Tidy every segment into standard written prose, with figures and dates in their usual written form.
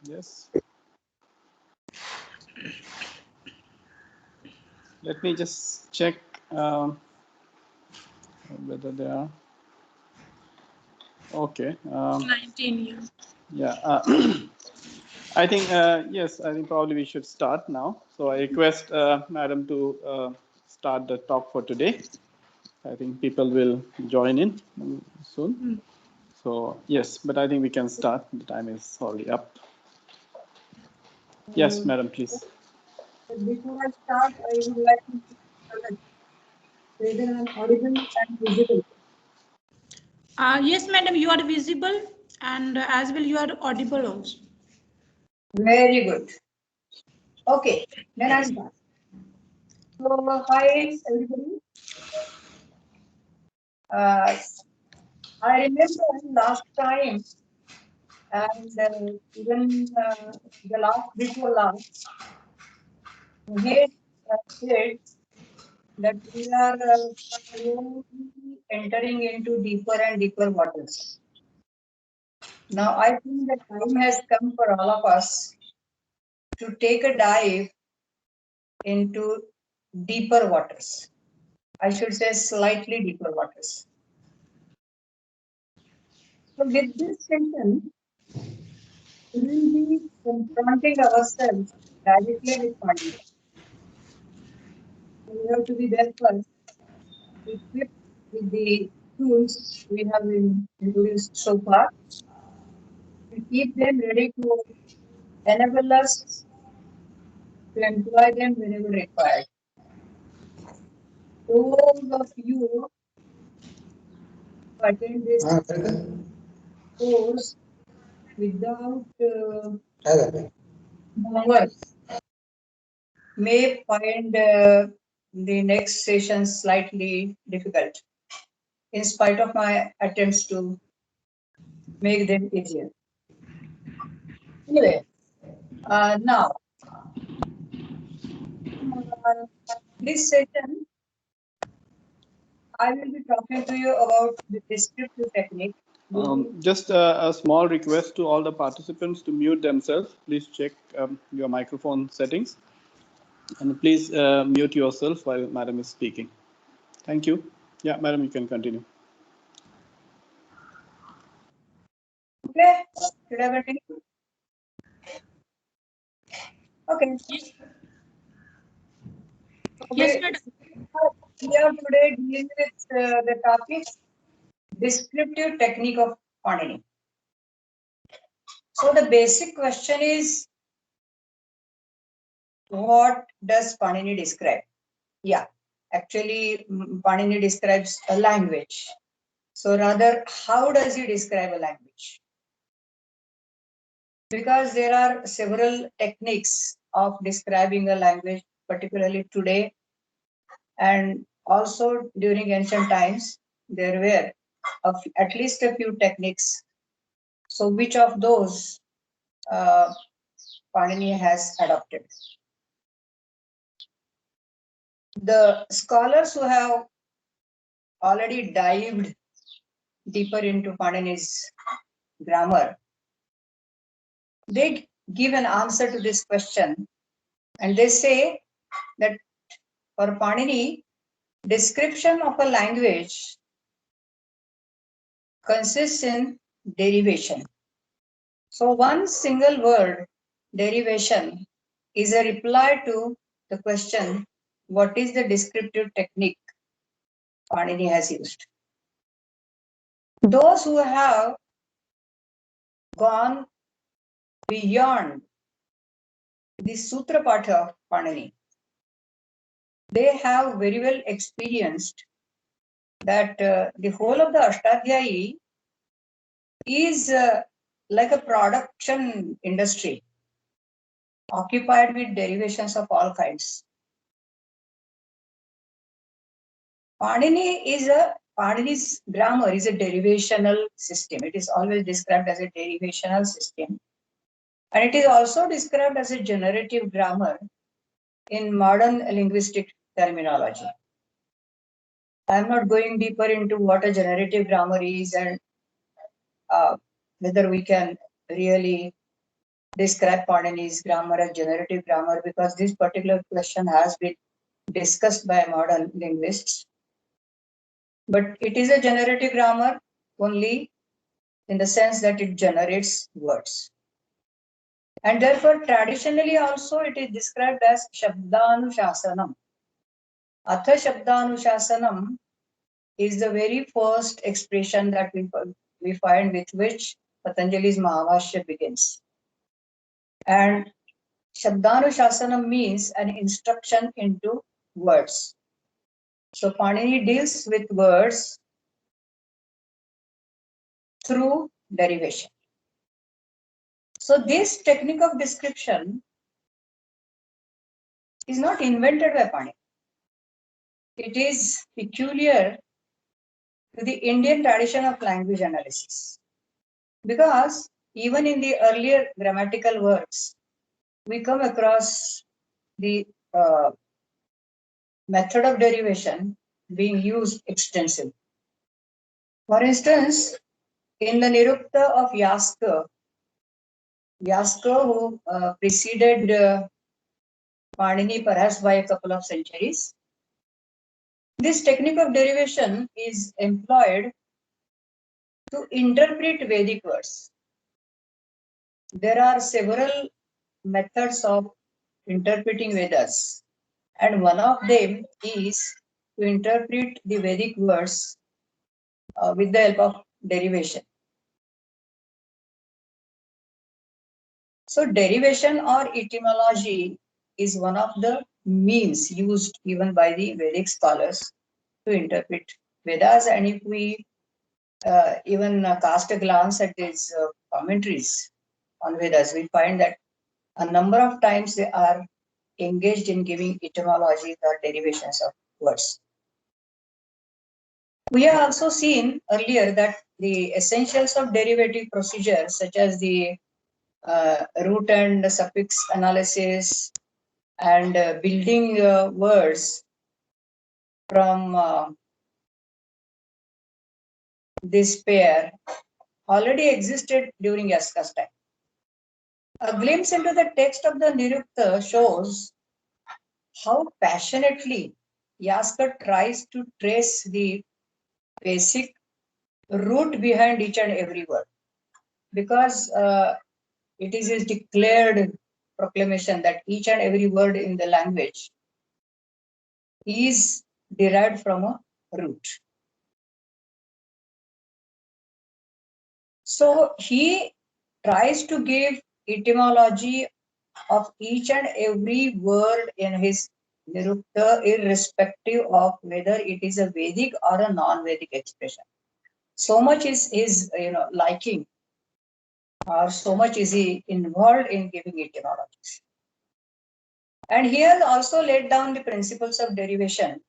Yes. Let me just check whether they are. Okay. 19. Yeah. I think, yes, I think probably we should start now. So I request Madam to start the talk for today. I think people will join in soon. So, yes, but I think we can start. The time is already up. Yes, Madam, please. Before I start, I would like to whether I'm audible and visible. Yes, madam, you are visible, and as well you are audible also. Very good. Okay, then I start. So, hi everybody. Uh, I remember last time and even the last before last, we said that we are slowly entering into deeper and deeper waters. Now, I think the time has come for all of us to take a dive into deeper waters. I should say slightly deeper waters. So with this session, we will be confronting ourselves directly with money. We have to be there first, equipped with the tools we have introduced so far, to keep them ready to enable us to employ them whenever required. Those of you who attend this course without homework may find the next session slightly difficult, in spite of my attempts to make them easier. Anyway, now, this session, I will be talking to you about the descriptive technique. Just a small request to all the participants to mute themselves. Please check your microphone settings. And please mute yourself while Madam is speaking. Thank you. Yeah, Madam, you can continue. Okay, should I continue? Okay. Yes, madam. We are today dealing with the topic descriptive technique of Panini. So the basic question is, what does Panini describe? Yeah, actually, Panini describes a language. So rather, how does he describe a language? Because there are several techniques of describing a language, particularly today, and also during ancient times, there were at least a few techniques. So which of those Panini has adopted? The scholars who have already dived deeper into Panini's grammar, they give an answer to this question, and they say that for Panini, description of a language consists in derivation. So one single word, derivation, is a reply to the question, what is the descriptive technique Panini has used? Those who have gone beyond the Sutra Patha of Panini, they have very well experienced that the whole of the Ashtadhyayi is like a production industry occupied with derivations of all kinds. Panini's grammar is a derivational system. It is always described as a derivational system. And it is also described as a generative grammar in modern linguistic terminology. I am not going deeper into what a generative grammar is and whether we can really describe Panini's grammar as generative grammar, because this particular question has been discussed by modern linguists. But it is a generative grammar only in the sense that it generates words. And therefore, traditionally also it is described as Shabdanushasanam. Atha Shabdanushasanam is the very first expression that we find with which Patanjali's Mahavashya begins. And Shabdanushasanam means an instruction into words. So Panini deals with words through derivation. So this technique of description is not invented by Panini. It is peculiar to the Indian tradition of language analysis. Because even in the earlier grammatical works, we come across the method of derivation being used extensively. For instance, in the Nirukta of Yaska, who preceded Panini perhaps by a couple of centuries, this technique of derivation is employed to interpret Vedic words. There are several methods of interpreting Vedas, and one of them is to interpret the Vedic words with the help of derivation. So derivation or etymology is one of the means used even by the Vedic scholars to interpret Vedas. And if we even cast a glance at these commentaries on Vedas, we find that a number of times they are engaged in giving etymologies or derivations of words. We have also seen earlier that the essentials of derivative procedures, such as the root and suffix analysis and building words from this pair, already existed during Yaska's time. A glimpse into the text of the Nirukta shows how passionately Yaska tries to trace the basic root behind each and every word, because it is his declared proclamation that each and every word in the language is derived from a root. So he tries to give etymology of each and every word in his Nirukta, irrespective of whether it is a Vedic or a non-Vedic expression. So much is his liking, or so much is he involved in giving etymologies. And he has also laid down the principles of derivation.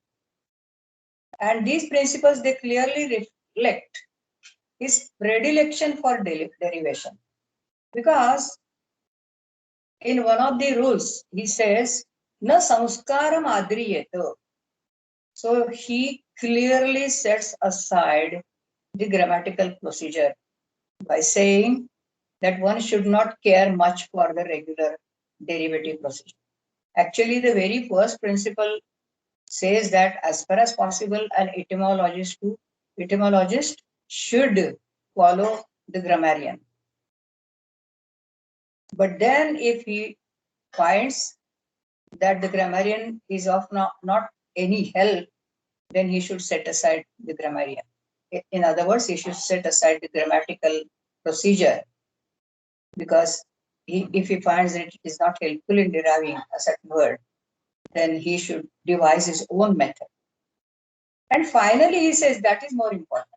And these principles, they clearly reflect his predilection for derivation. Because in one of the rules, he says, na samskaram adriyeto. So he clearly sets aside the grammatical procedure by saying that one should not care much for the regular derivative procedure. Actually, the very first principle says that as far as possible, an etymologist should follow the grammarian. But then if he finds that the grammarian is of not any help, then he should set aside the grammarian. In other words, he should set aside the grammatical procedure, because if he finds that it is not helpful in deriving a certain word, then he should devise his own method. And finally, he says that is more important.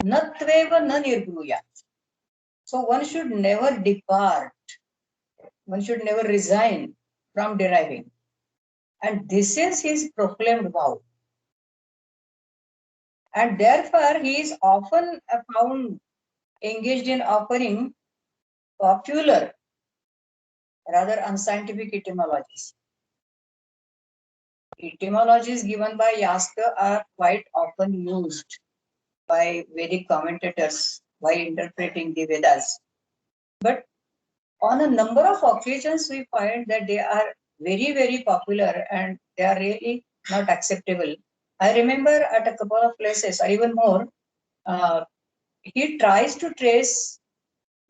Natveva na nirbruyat. So one should never depart, one should never resign from deriving. And this is his proclaimed vow. And therefore, he is often found engaged in offering popular, rather unscientific etymologies. Etymologies given by Yaska are quite often used by Vedic commentators while interpreting the Vedas. But on a number of occasions, we find that they are very, very popular and they are really not acceptable. I remember at a couple of places, or even more, he tries to trace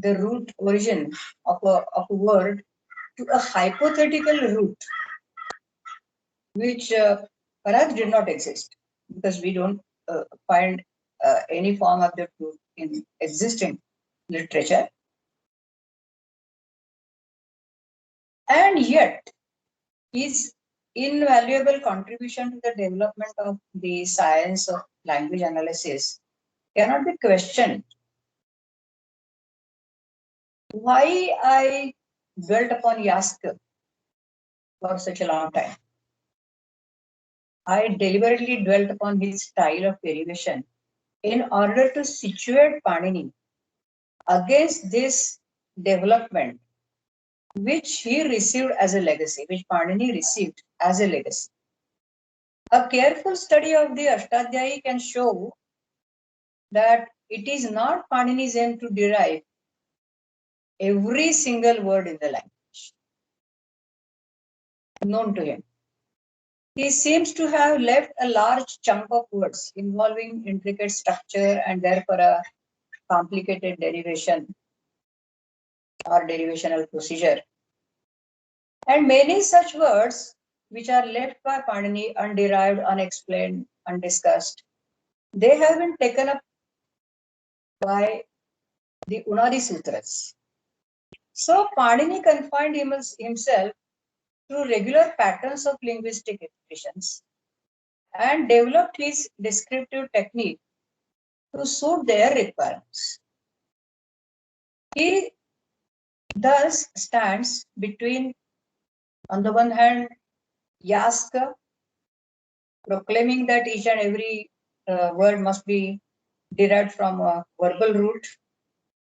the root origin of a word to a hypothetical root, which perhaps did not exist because we don't find any form of the root in existing literature. And yet, his invaluable contribution to the development of the science of language analysis cannot be questioned. Why I dwelt upon Yask for such a long time? I deliberately dwelt upon his style of derivation in order to situate Panini against this development which he received as a legacy, which Panini received as a legacy. A careful study of the Ashtadhyayi can show that it is not Panini's aim to derive every single word in the language known to him. He seems to have left a large chunk of words involving intricate structure and therefore a complicated derivation or derivational procedure. And many such words which are left by Panini underived, unexplained, undiscussed, they have been taken up by the Unadi Sutras. So Panini confined himself to regular patterns of linguistic expressions and developed his descriptive technique to suit their requirements. He thus stands between, on the one hand, Yaska, proclaiming that each and every word must be derived from a verbal root,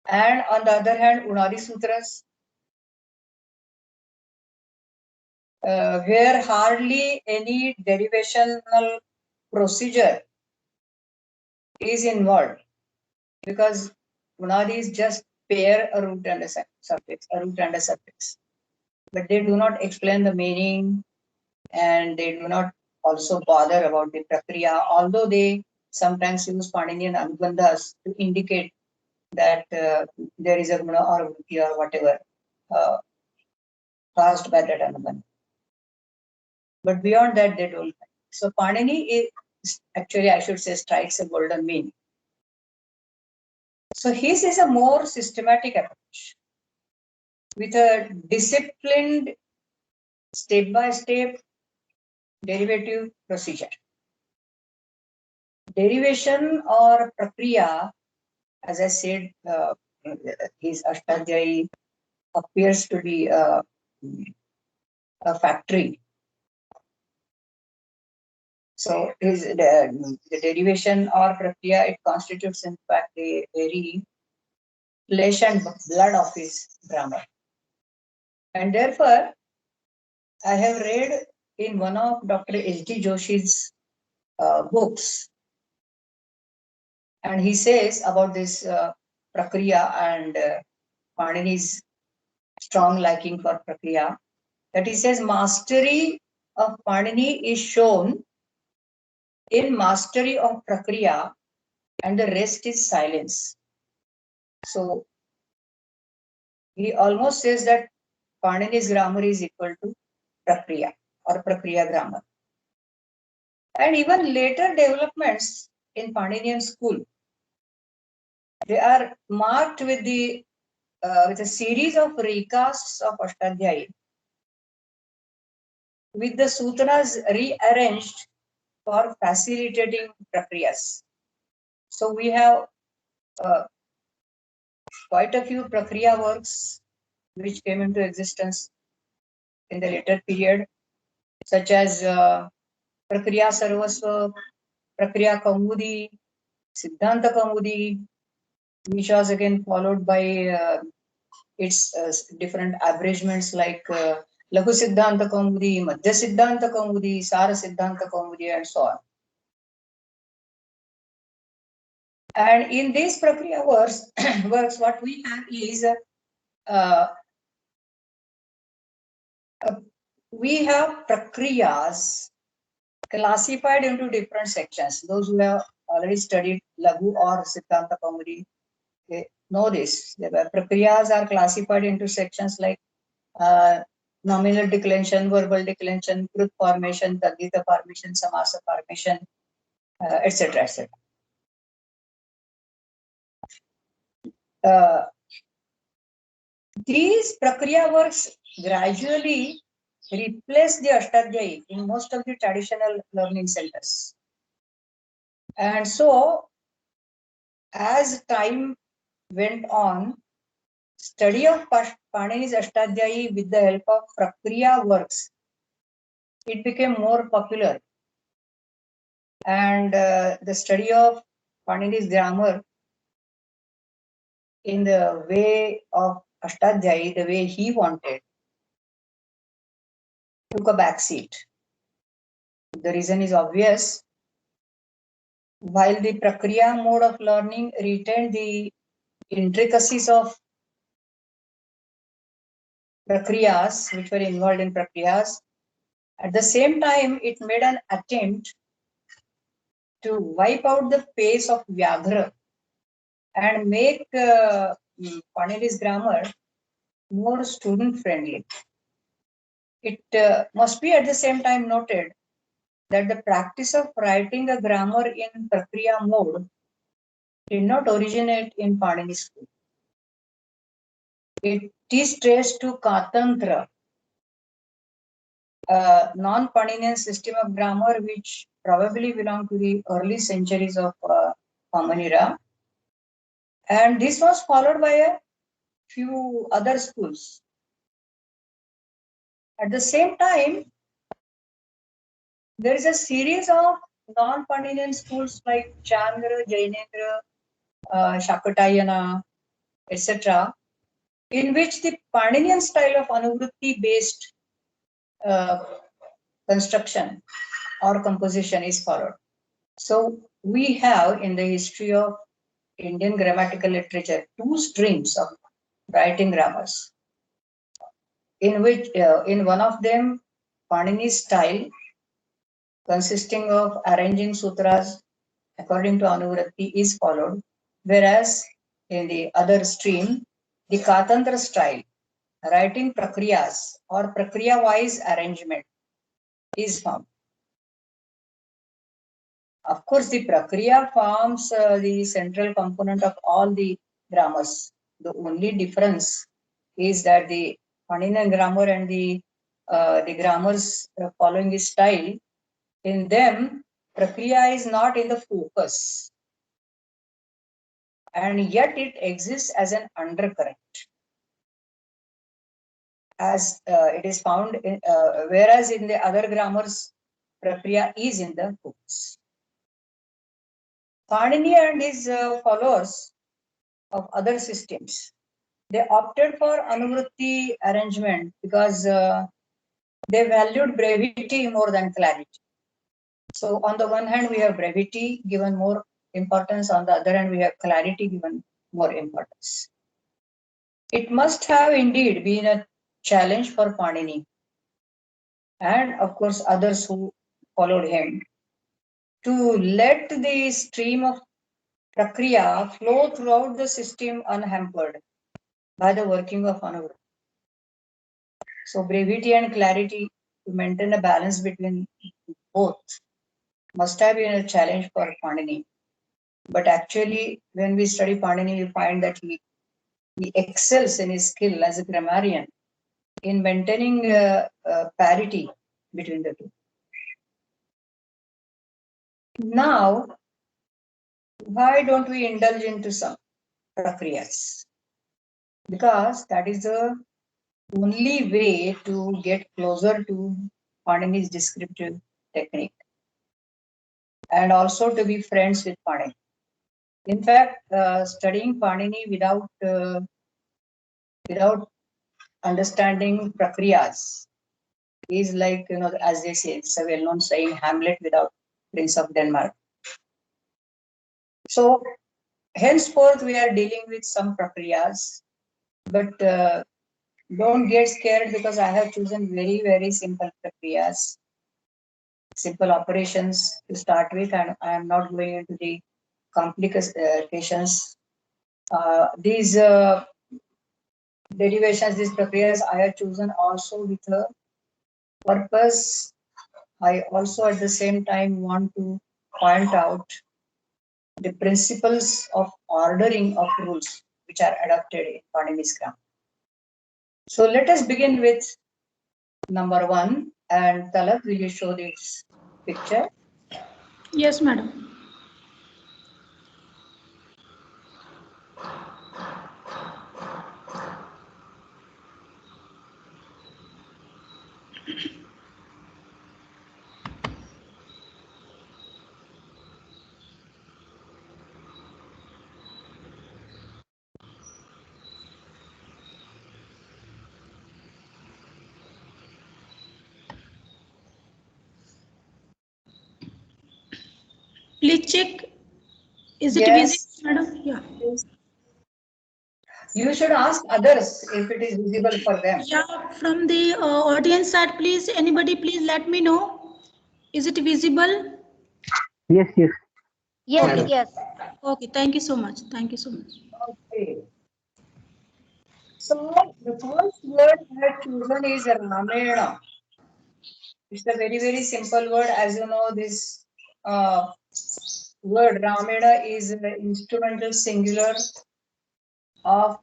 and on the other hand, Unadi Sutras, where hardly any derivational procedure is involved, because Unadi is just pair a root and a suffix, a root and a suffix. But they do not explain the meaning and they do not also bother about the prakriya, although they sometimes use Paninian anubandhas to indicate that there is a guna or vritti or whatever caused by that anubandha. But beyond that, they don't. So Panini is actually, I should say, strikes a golden mean. So his is a more systematic approach with a disciplined step-by-step derivative procedure. Derivation or prakriya, as I said, his Ashtadhyayi appears to be a factory. So the derivation or prakriya, it constitutes in fact a very flesh and blood of his grammar. And therefore, I have read in one of Dr. H.D. Joshi's books, and he says about this prakriya and Panini's strong liking for prakriya, that he says mastery of Panini is shown in mastery of prakriya and the rest is silence. So he almost says that Panini's grammar is equal to prakriya or prakriya grammar. And even later developments in Paninian school, they are marked with a series of recasts of Ashtadhyayi, with the sutras rearranged for facilitating prakriyas. So we have quite a few prakriya works which came into existence in the later period, such as Prakriya Sarvasva, Prakriya Kaumudi, Siddhanta Kaumudi, which was again followed by its different abridgments like Laghu Siddhanta Kaumudi, Madhya Siddhanta Kaumudi, Sara Siddhanta Kaumudi, and so on. And in these Prakriya works, what we have is We have prakriyas classified into different sections. Those who have already studied Laghu or Siddhanta Kaumudi, they know this. The prakriyas are classified into sections like nominal declension, verbal declension, krut formation, tadgita formation, samasa formation, etc. etc. These prakriya works gradually replace the Ashtadhyayi in most of the traditional learning centers. And so, as time went on, study of Panini's Ashtadhyayi with the help of prakriya works, it became more popular. And the study of Panini's grammar in the way of Ashtadhyayi, the way he wanted, took a back seat. The reason is obvious. While the Prakriya mode of learning retained the intricacies of Prakriyas, which were involved in Prakriyas, at the same time, it made an attempt to wipe out the pace of Vyaghra and make Panini's grammar more student-friendly. It must be at the same time noted that the practice of writing a grammar in Prakriya mode did not originate in Panini school. It is traced to Katantra, a non-Paninian system of grammar which probably belonged to the early centuries of Common Era. And this was followed by a few other schools. At the same time, there is a series of non-Paninian schools like Chandra, Jainendra, Shakatayana, etc., in which the Paninian style of Anuvrutti-based construction or composition is followed. So we have in the history of Indian grammatical literature two streams of writing grammars, in which in one of them Panini's style consisting of arranging sutras according to Anuvrutti is followed, whereas in the other stream the Katantra style, writing prakriyas or prakriya-wise arrangement is found. Of course, the prakriya forms the central component of all the grammars. The only difference is that the Paninian grammar and the grammars following his style, in them, prakriya is not in the focus. And yet it exists as an undercurrent. As it is found, whereas in the other grammars, prakriya is in the focus. Panini and his followers of other systems, they opted for Anuvrutti arrangement because they valued brevity more than clarity. So on the one hand, we have brevity given more importance. On the other hand, we have clarity given more importance. It must have indeed been a challenge for Panini and of course others who followed him to let the stream of prakriya flow throughout the system unhampered by the working of Anuvrutti. So brevity and clarity, to maintain a balance between both, must have been a challenge for Panini. But actually, when we study Panini, we find that he excels in his skill as a grammarian in maintaining parity between the two. Now, why don't we indulge into some prakriyas? Because that is the only way to get closer to Panini's descriptive technique and also to be friends with Panini. In fact, studying Panini without understanding prakriyas is like, as they say, it's a well-known saying, Hamlet without Prince of Denmark. So henceforth we are dealing with some prakriyas, but don't get scared because I have chosen very, very simple prakriyas, simple operations to start with, and I am not going into the complications. These derivations, these prakriyas I have chosen also with a purpose. I also at the same time want to point out the principles of ordering of rules which are adopted in Panini's grammar. So let us begin with number 1, and Talak, will you show this picture? Yes, madam. Please check. Is it Yes. visible, madam? Yeah. You should ask others if it is visible for them. Yeah, from the audience side, please, anybody, please let me know. Is it visible? Yes, yes. Yes, Madam. yes. Okay, thank you so much. Thank you so much. Okay. So the first word I have chosen is Ramena. It's a very, very simple word. As you know, this word Ramena is the instrumental singular of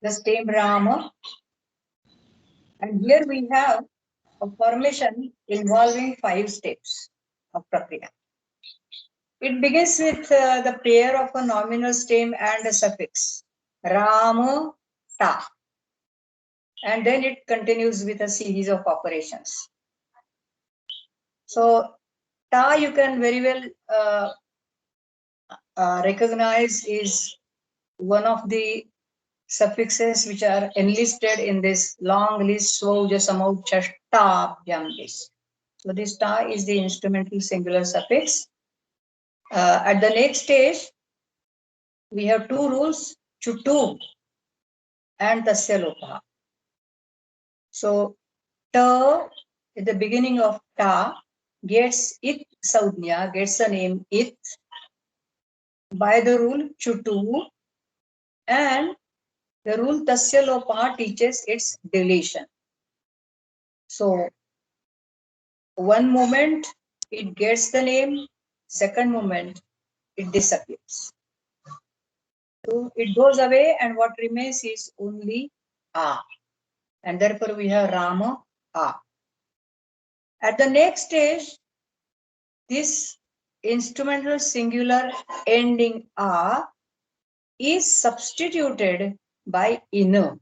the stem Rama. And here we have a formation involving 5 steps of Prakriya. It begins with the pair of a nominal stem and a suffix, Rama, Ta. And then it continues with a series of operations. So, Ta you can very well recognize is one of the suffixes which are enlisted in this long list, Svaujasamau Chashtabhyam list. So, this Ta is the instrumental singular suffix. At the next stage, we have 2 rules, Chutu and Tasya Lopa. So, Ta at the beginning of Ta gets it Saudnya, gets the name it by the rule Chutu, and the rule Tasya Lopa teaches its deletion. So, one moment it gets the name, second moment it disappears. So, it goes away, and what remains is only A. And therefore we have Rama A. At the next stage, this instrumental singular ending A is substituted by ina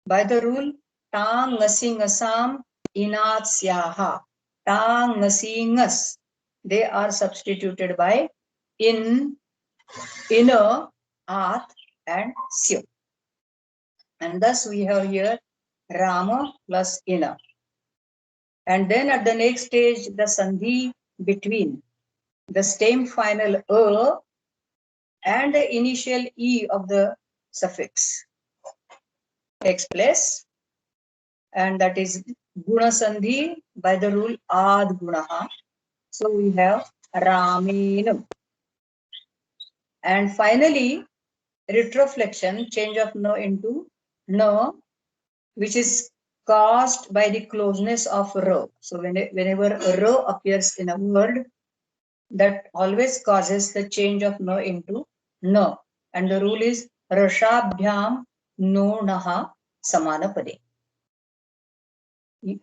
by the rule tang ngasingasam inatsyaha. Tang ngasingas, they are substituted by inner, at, and syo. And thus we have here Rama plus inner. And then at the next stage, the sandhi between the stem final a and the initial e of the suffix takes place, and that is guna sandhi by the rule ad gunaha. So we have Ramenam. And finally, retroflexion, change of no into no, which is caused by the closeness of ra. So whenever ra appears in a word, that always causes the change of no into no. And the rule is rashabhyam no naha samanapade.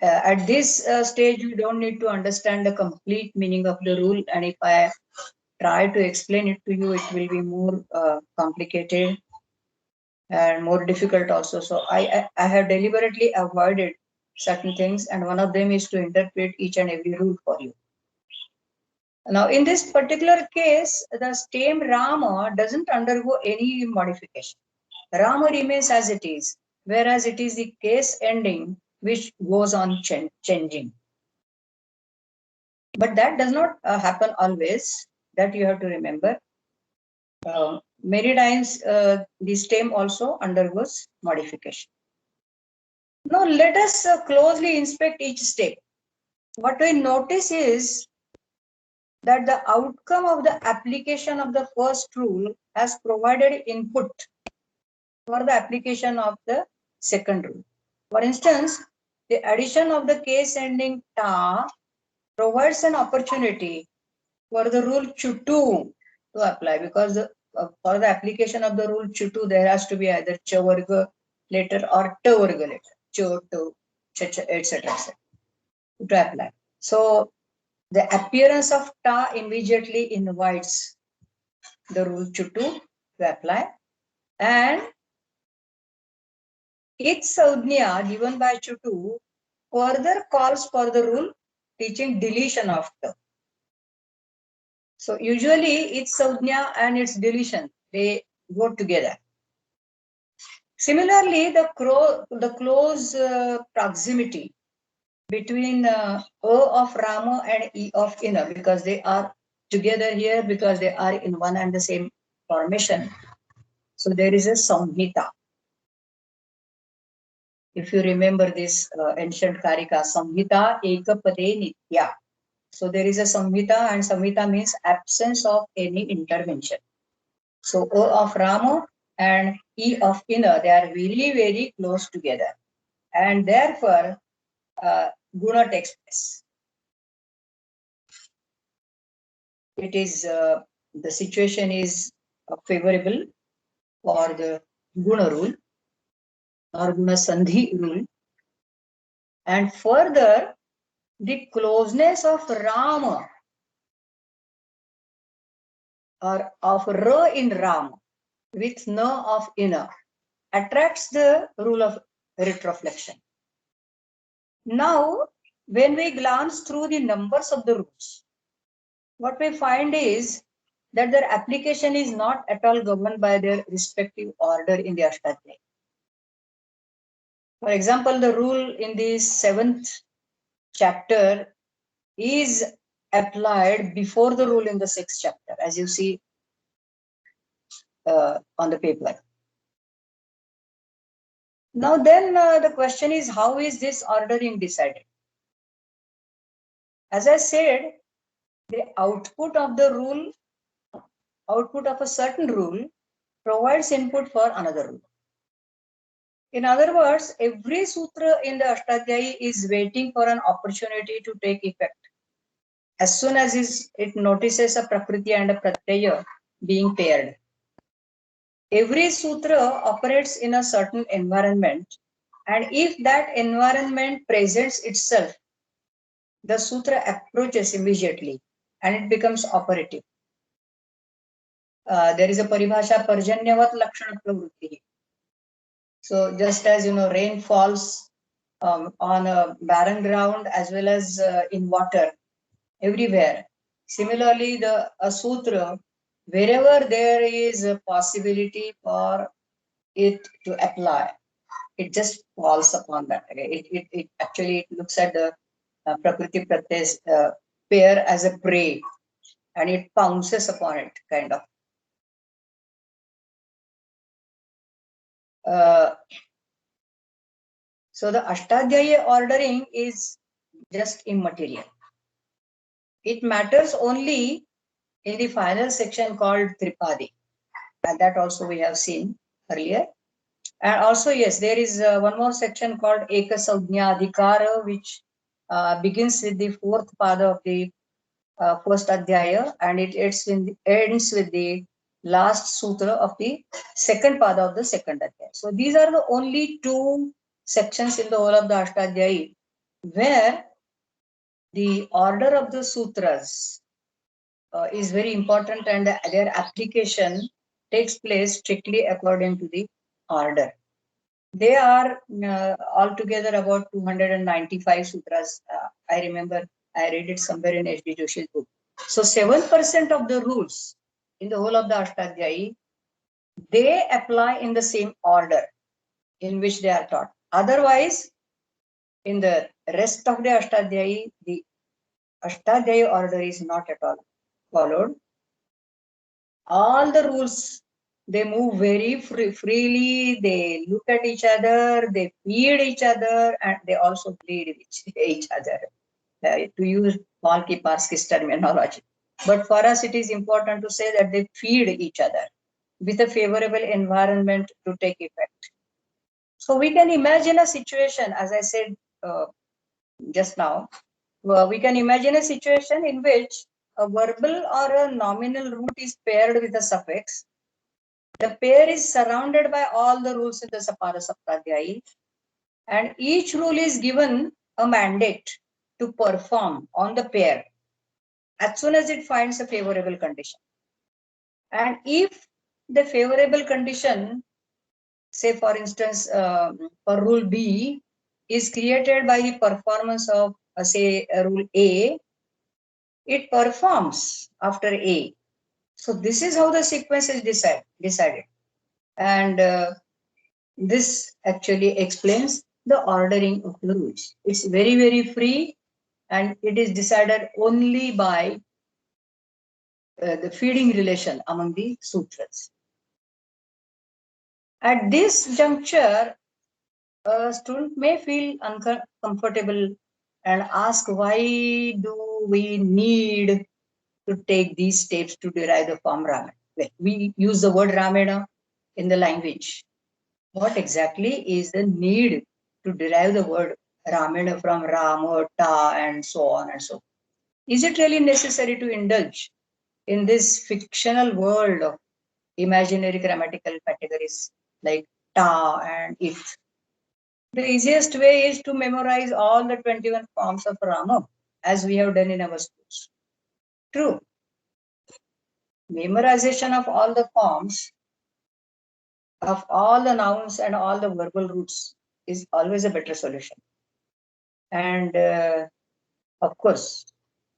At this stage, you don't need to understand the complete meaning of the rule. And if I try to explain it to you, it will be more complicated and more difficult also. So I have deliberately avoided certain things, and one of them is to interpret each and every rule for you. Now, in this particular case, the stem Rama doesn't undergo any modification. Rama remains as it is, whereas it is the case ending which goes on changing. But that does not happen always. That you have to remember. many times this stem also undergoes modification. Now let us closely inspect each step. What we notice is that the outcome of the application of the first rule has provided input for the application of the second rule. For instance, the addition of the case ending ta provides an opportunity for the rule chutu to apply, because for the application of the rule chutu, there has to be either cha varga letter or ta varga letter, cho, to, cha, etc. to apply. So the appearance of ta immediately invites the rule chutu to apply, and its saudhnya given by chutu further calls for the rule teaching deletion of ta. So usually its saudhnya and its deletion, they go together. Similarly, the close proximity between A of Rama and E of Ina, because they are together here, because they are in one and the same formation. So there is a samhita. If you remember this ancient karika, samhita ekapade nitya. So there is a samhita, and samhita means absence of any intervention. So O of Rama and E of Ina, they are very, very close together. And therefore, guna takes place. It is, the situation is favorable for the guna rule or guna sandhi rule. And further, the closeness of Rama or of Ra in Ram with Na of Ina attracts the rule of retroflexion. Now, when we glance through the numbers of the rules, what we find is that their application is not at all governed by their respective order in the Ashtadhyayi. For example, the rule in the 7th chapter is applied before the rule in the 6th chapter, as you see on the paper. Now then, the question is, how is this ordering decided? As I said, the output of the rule, output of a certain rule provides input for another rule. In other words, every sutra in the Ashtadhyayi is waiting for an opportunity to take effect. As soon as it notices a prakriti and a pratyaya being paired. Every sutra operates in a certain environment, and if that environment presents itself, the sutra approaches immediately and it becomes operative. There is a paribhasha parjanyavat lakshana pravrutti. So just as rain falls on a barren ground as well as in water everywhere. Similarly, a sutra, wherever there is a possibility for it to apply, it just falls upon that. It actually looks at the prakriti pratyaya pair as a prey, and it pounces upon it, kind of. So the Ashtadhyayi ordering is just immaterial. It matters only in the final section called Tripadi, and that also we have seen earlier. And also, yes, there is one more section called Eka Saudhnya Adhikara, which begins with the 4th pada of the first Adhyaya, and it ends with the last sutra of the 2nd pada of the 2nd Adhyaya. So these are the only 2 sections in the whole of the Ashtadhyayi where the order of the sutras is very important, and their application takes place strictly according to the order. They are altogether about 295 sutras. I remember I read it somewhere in H.D. Joshi's book. So 7% of the rules in the whole of the Ashtadhyayi, they apply in the same order in which they are taught. Otherwise, in the rest of the Ashtadhyayi, the Ashtadhyayi order is not at all followed. All the rules they move very freely, they look at each other, they feed each other, and they also bleed each other, to use Paul Kiparski's terminology. But for us, it is important to say that they feed each other with a favorable environment to take effect. So we can imagine a situation, as I said just now, we can imagine a situation in which a verbal or a nominal root is paired with a suffix. The pair is surrounded by all the rules in the Sapara Saptadhyayi, and each rule is given a mandate to perform on the pair as soon as it finds a favorable condition. And if the favorable condition, say for instance, for rule B, is created by the performance of, say, rule A, it performs after A. So this is how the sequence is decided. And this actually explains the ordering of the rules. It's very, very free, and it is decided only by the feeding relation among the sutras. At this juncture, a student may feel uncomfortable and ask, why do we need to take these steps to derive the form Ramana? We use the word Ramana in the language. What exactly is the need to derive the word Ramana from Rama, Ta, and so on and so on? Is it really necessary to indulge in this fictional world of imaginary grammatical categories like Ta and It? The easiest way is to memorize all the 21 forms of Rama, as we have done in our schools. True. Memorization of all the forms, of all the nouns and all the verbal roots is always a better solution. And of course,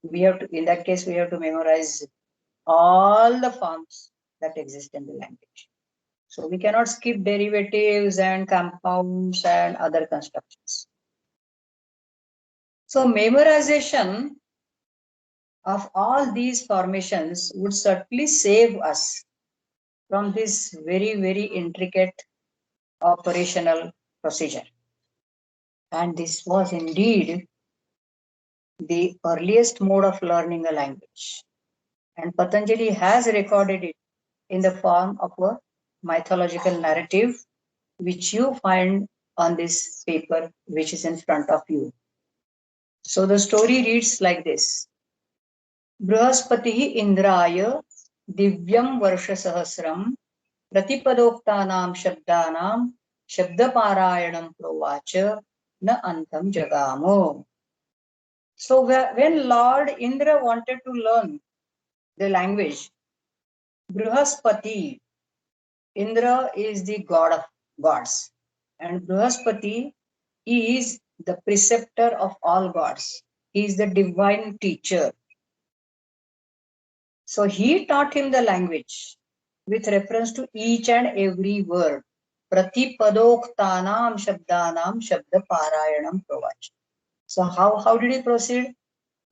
we have to, in that case, we have to memorize all the forms that exist in the language. So we cannot skip derivatives and compounds and other constructions. So memorization of all these formations would certainly save us from this very, very intricate operational procedure. And this was indeed the earliest mode of learning a language. And Patanjali has recorded it in the form of a mythological narrative, which you find on this paper, which is in front of you. So the story reads like this. Brihaspati Indraya Divyam Varsha Sahasram Pratipadoktanam Shabdanam Shabdaparayanam Provacha Na Antam Jagamo. So when Lord Indra wanted to learn the language, Brihaspati, Indra is the god of gods, and Brihaspati is the preceptor of all gods. He is the divine teacher. So he taught him the language with reference to each and every word. Pratipadoktanam Shabdanam Shabda Parayanam Pravach. So how did he proceed?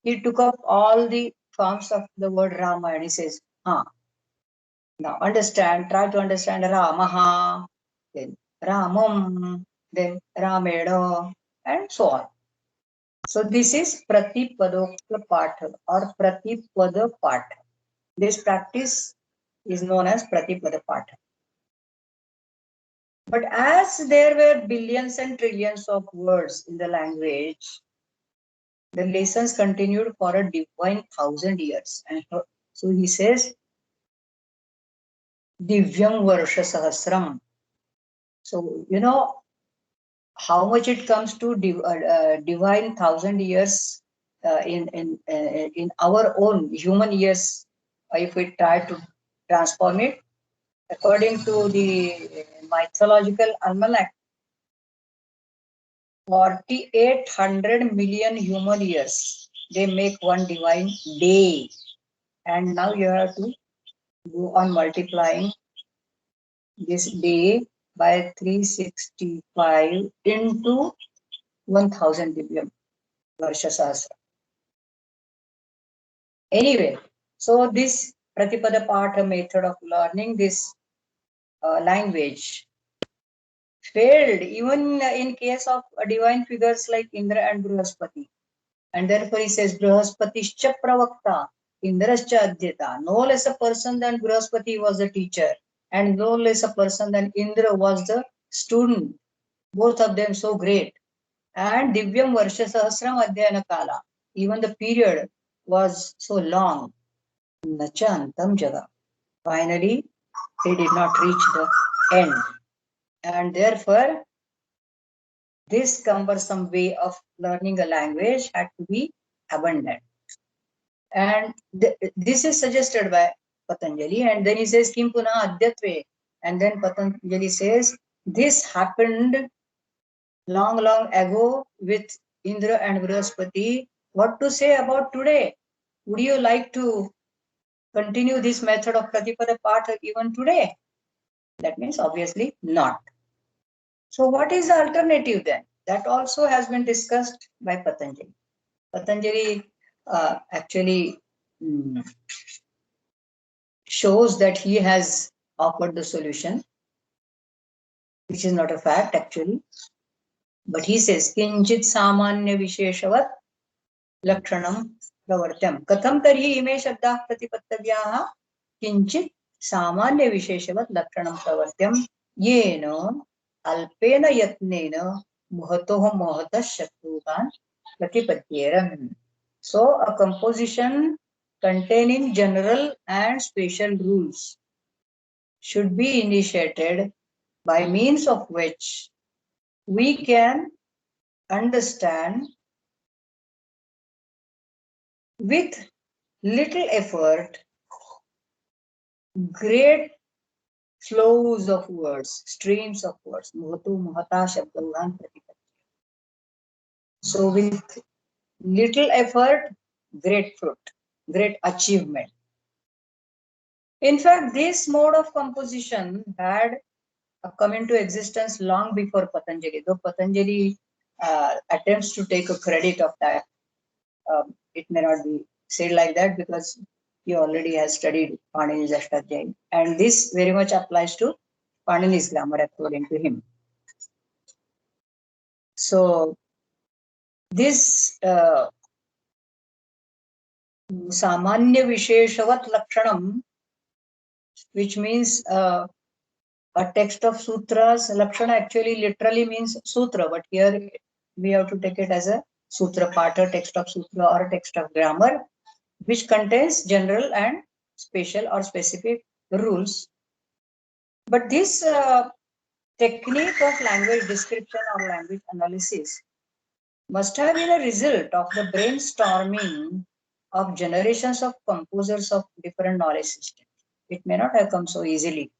He took up all the forms of the word Rama and he says, now understand, try to understand Ramaha, then Ramam, then Rameda, and so on. So this is Pratipadokta Patha or Pratipada Patha. This practice is known as Pratipada Patha. But as there were billions and trillions of words in the language, the lessons continued for a divine 1,000 years. And so he says, Divyam Varsha Sahasram. So, you know how much it comes to divine 1,000 years in our own human years, if we try to transform it. According to the mythological almanac, 4,800 million human years, they make one divine day. And now you have to go on multiplying this day by 365 into 1,000 Divyam Varsha Sahasra. Anyway, so this Pratipada Patha method of learning, this language failed even in case of divine figures like Indra and Brihaspati. And therefore he says, Brihaspatischya pravakta, Indrascha adhyata. No less a person than Brihaspati was the teacher, and no less a person than Indra was the student. Both of them so great. And Divyam Varsha Sahasram Adhyayana Kala. Even the period was so long. Nacha Antam Jaga. Finally, he did not reach the end. And therefore, this cumbersome way of learning a language had to be abandoned. And this is suggested by Patanjali. And then he says, Kim Puna Adyatve. And then Patanjali says, this happened long ago with Indra and Brihaspati. What to say about today? Would you like to continue this method of Pratipada Patha even today? That means obviously not. So what is the alternative then? That also has been discussed by Patanjali. Patanjali actually shows that he has offered the solution, which is not a fact actually. But he says, Kinchit Samanya Visheshavat Lakshanam Pravartyam. Katham tarhi ime shabdah pratipattavyaha Kinchit Samanya Visheshavat Lakshanam Pravartyam Yeno Alpena Yatnena Muhatoh Mohata Shatrugan Pratipatyeram. So a composition containing general and special rules should be initiated by means of which we can understand with little effort great flows of words, streams of words. So with little effort, great fruit, great achievement. In fact, this mode of composition had come into existence long before Patanjali, though Patanjali attempts to take a credit of that. It may not be said like that because he already has studied Panini's Ashtadhyayi, and this very much applies to Panini's grammar according to him. So this Samanya Visheshavat Lakshanam, which means a text of sutras. Lakshana actually literally means sutra, but here we have to take it as a sutra pata, text of sutra or a text of grammar, which contains general and special or specific rules. But this technique of language description or language analysis must have been a result of the brainstorming of generations of composers of different knowledge systems. It may not have come so easily.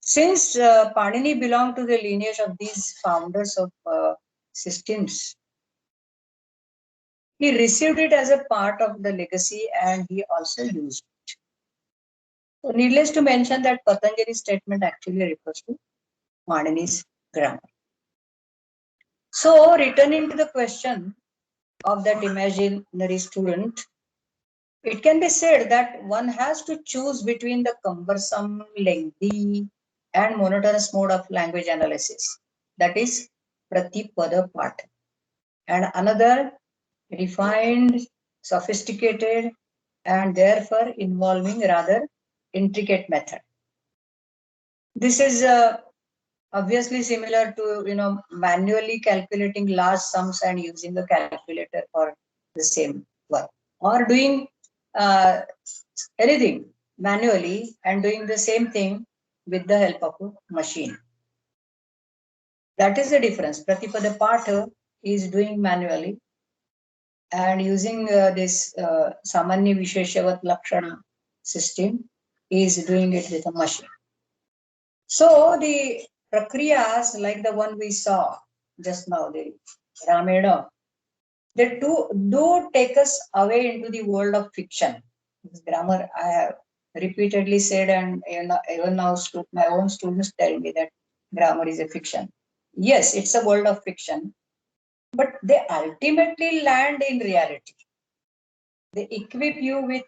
Since Panini belonged to the lineage of these founders of systems, he received it as a part of the legacy and he also used it. So needless to mention that Patanjali's statement actually refers to Panini's grammar. So returning to the question of that imaginary student, it can be said that one has to choose between the cumbersome, lengthy, and monotonous mode of language analysis, that is Pratipada Patha, and another refined, sophisticated, and therefore involving rather intricate method. This is obviously similar to manually calculating large sums and using a calculator for the same work, or doing anything manually and doing the same thing with the help of a machine. That is the difference. Pratipada Patha is doing manually and using this Samanya Visheshavat Lakshana system is doing it with a machine. So the prakriyas like the one we saw just now, the Ramayana, they do take us away into the world of fiction. This grammar I have repeatedly said, and even now my own students tell me that grammar is a fiction. Yes, it's a world of fiction, but they ultimately land in reality. They equip you with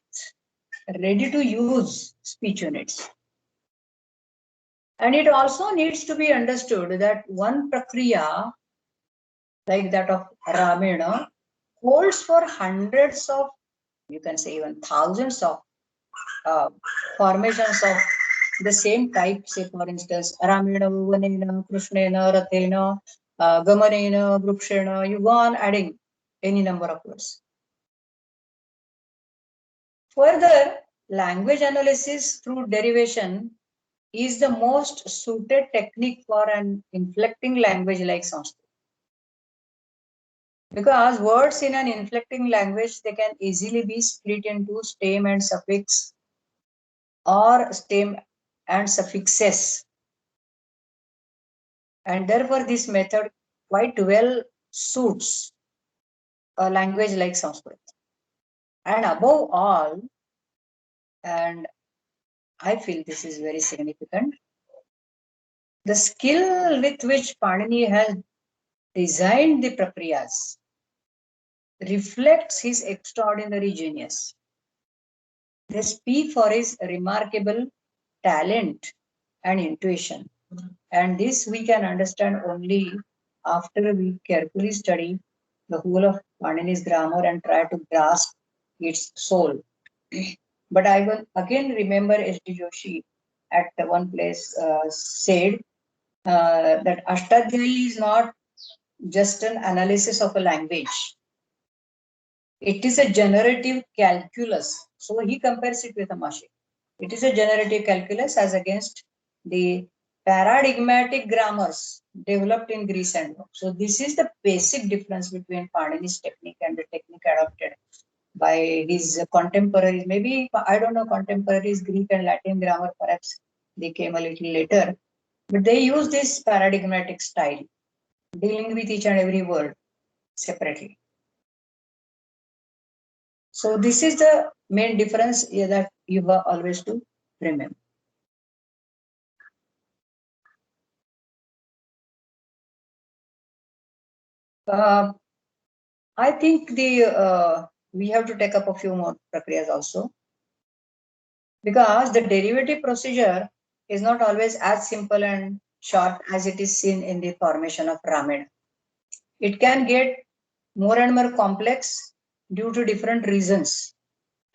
ready to use speech units. And it also needs to be understood that one prakriya, like that of Ramena, holds for hundreds of, you can say even thousands of formations of the same type. Say for instance, Ramena, Vanena, Krishnena, Rathena, Gamanena, Brukshena, you go on adding any number of words. Further, language analysis through derivation is the most suited technique for an inflecting language like Sanskrit. Because words in an inflecting language, they can easily be split into stem and suffix or stem and suffixes. And therefore, this method quite well suits a language like Sanskrit. And above all, and I feel this is very significant, the skill with which Panini has designed the prakriyas reflects his extraordinary genius. They speak for his remarkable talent and intuition. And this we can understand only after we carefully study the whole of Panini's grammar and try to grasp its soul. But I will again remember S.D. Joshi at one place said that Ashtadhyayi is not just an analysis of a language. It is a generative calculus. So he compares it with a machine. It is a generative calculus as against the paradigmatic grammars developed in Greece and Rome. So this is the basic difference between Panini's technique and the technique adopted by his contemporaries. Maybe, I don't know, contemporaries, Greek and Latin grammar, perhaps they came a little later. But they use this paradigmatic style, dealing with each and every word separately. So this is the main difference that you have always to remember. I think we have to take up a few more prakriyas also, because the derivative procedure is not always as simple and short as it is seen in the formation of Ramena. It can get more and more complex due to different reasons.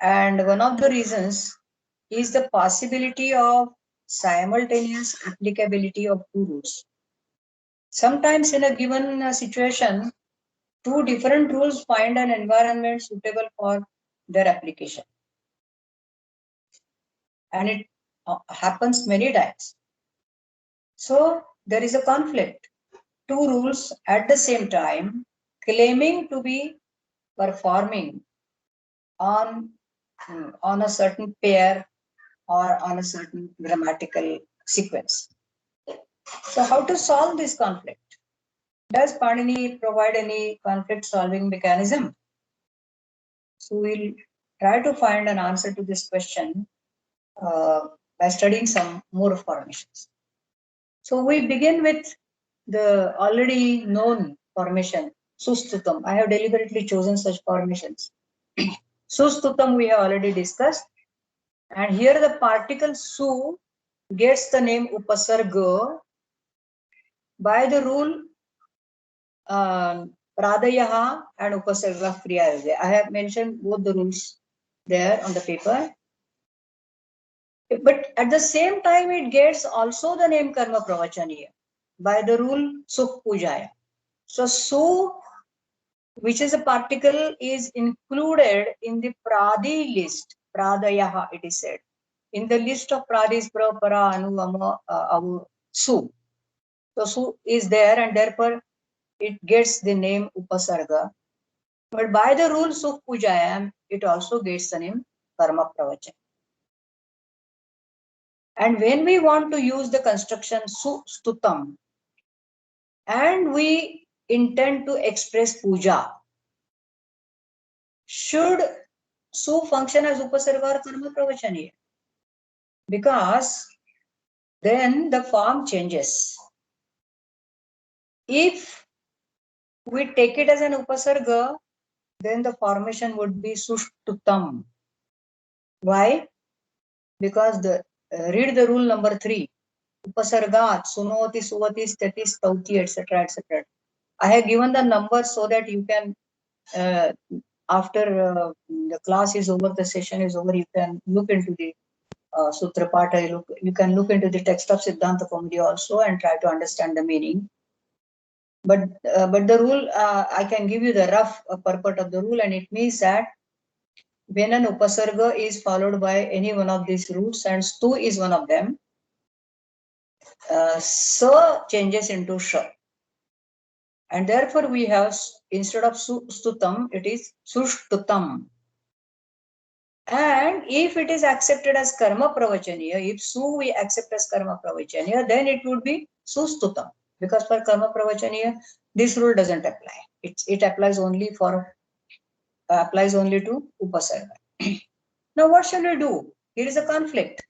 And one of the reasons is the possibility of simultaneous applicability of two rules. Sometimes in a given situation, two different rules find an environment suitable for their application. And it happens many times. So there is a conflict. Two rules at the same time claiming to be performing on a certain pair or on a certain grammatical sequence. So how to solve this conflict? Does Panini provide any conflict solving mechanism? So we'll try to find an answer to this question by studying some more formations. So we begin with the already known formation, Sustutam. I have deliberately chosen such formations. Sustutam we have already discussed. And here the particle Su gets the name Upasarga by the rule Pradayaha and Upasarga Kriya. I have mentioned both the rules there on the paper. But at the same time, it gets also the name Karma Pravachaniya by the rule Sukh Pujaya. So Su, which is a particle, is included in the Pradi list. Pradayaha, it is said. In the list of Pradis, Pra, Para, Anu, Ama, Avu, Su. So Su is there, and therefore it gets the name Upasarga. But by the rule Sukh Pujaya, it also gets the name Karma Pravachan. And when we want to use the construction Stutam, and we intend to express puja, should Su function as Upasarga or Karma Pravachaniya? Because then the form changes. If we take it as an Upasarga, then the formation would be Sushtutam. Why? Because read the rule number 3. upasargat, sunoti, suvati, stati, stauti, etc., etc. I have given the numbers so that you can, after the class is over, the session is over, you can look into the Sutra Pata, you can look into the text of Siddhanta Kaumudi also and try to understand the meaning. But the rule, I can give you the rough purport of the rule, and it means that when an upasarga is followed by any one of these roots, and stu is one of them, sa changes into sha. And therefore we have, instead of stutam, it is sushtutam. And if it is accepted as karma pravachaniya, if su we accept as karma pravachaniya, then it would be sustutam. Because for karma pravachaniya, this rule doesn't apply. It applies only for to upasarga. Now what shall we do? Here is a conflict.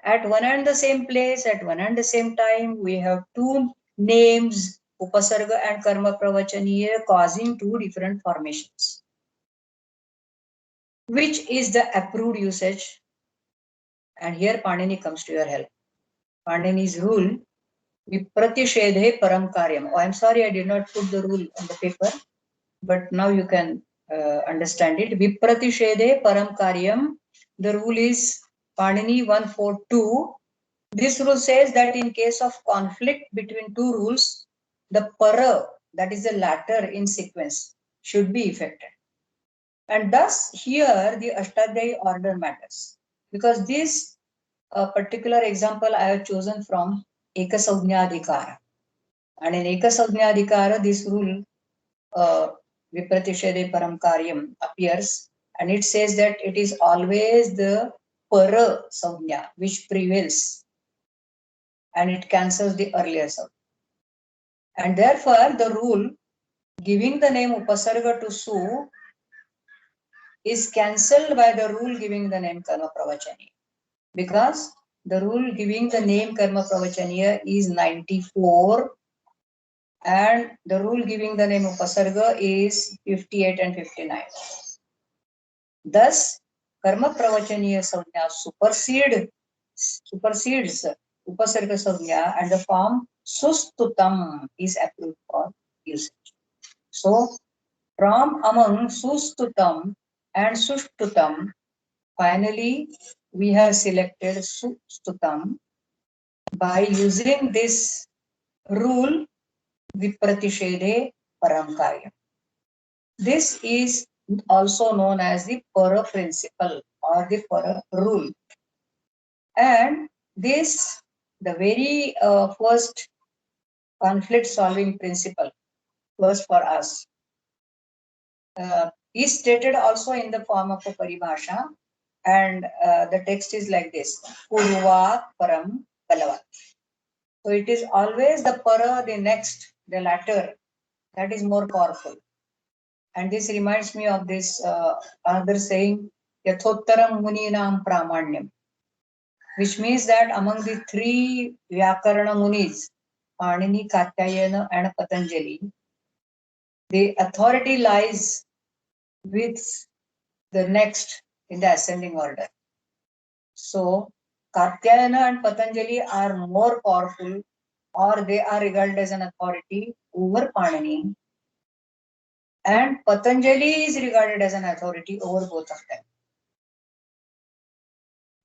At one and the same place, at one and the same time, we have two names, upasarga and karma pravachaniya, causing two different formations. Which is the approved usage? And here Panini comes to your help. Panini's rule, Vipratishedhe param karyam. Oh, I'm sorry, I did not put the rule on the paper, but now you can understand it. Vipratishedhe param karyam. The rule is Panini 142. This rule says that in case of conflict between two rules, the para, that is the latter in sequence, should be effected. And thus here the Ashtadhyayi order matters, because this particular example I have chosen from Ekasaujñadhikara. And in Ekasaujñadhikara, this rule Vipratishede param karyam appears, and it says that it is always the para saujña which prevails, and it cancels the earlier saujña. And therefore the rule giving the name upasarga to su is cancelled by the rule giving the name karma pravachaniya, because the rule giving the name karma pravachaniya is 94 and the rule giving the name upasarga is 58 and 59. Thus karma pravachaniya saujña supersedes upasarga saujña, and the form sustutam is approved for usage. So from among sustutam and sushtutam, finally we have selected sushtutam by using this rule Vipratishedhe param karyam. This is also known as the para principle or the para rule. And this, the very first conflict solving principle was for us, is stated also in the form of a paribhasha, and the text is like this: Purvat param balavat. So it is always the para, the next, the latter, that is more powerful. And this reminds me of this another saying, Yathottaram Muninam Pramanyam, which means that among the three Vyakarana Munis, Panini, Katyayana, and Patanjali, the authority lies with the next in the ascending order. So Katyayana and Patanjali are more powerful, or they are regarded as an authority over Panini, and Patanjali is regarded as an authority over both of them.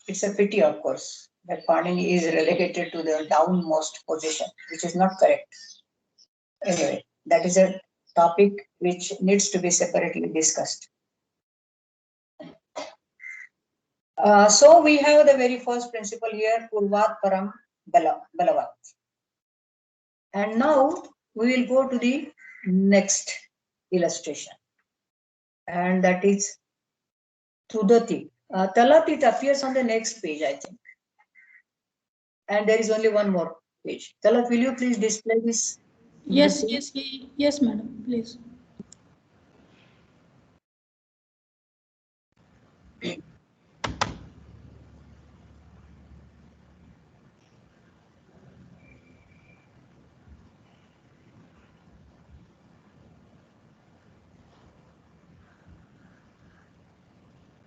It's a pity, of course, that Panini is relegated to the downmost position, which is not correct. Anyway, that is a topic which needs to be separately discussed. So we have the very first principle here, Purvat Param Balavat. And now we will go to the next illustration, and that is Tudati. Talat, it appears on the next page, I think. And there is only one more page. Talat, will you please display this? Yes, yes, madam, please.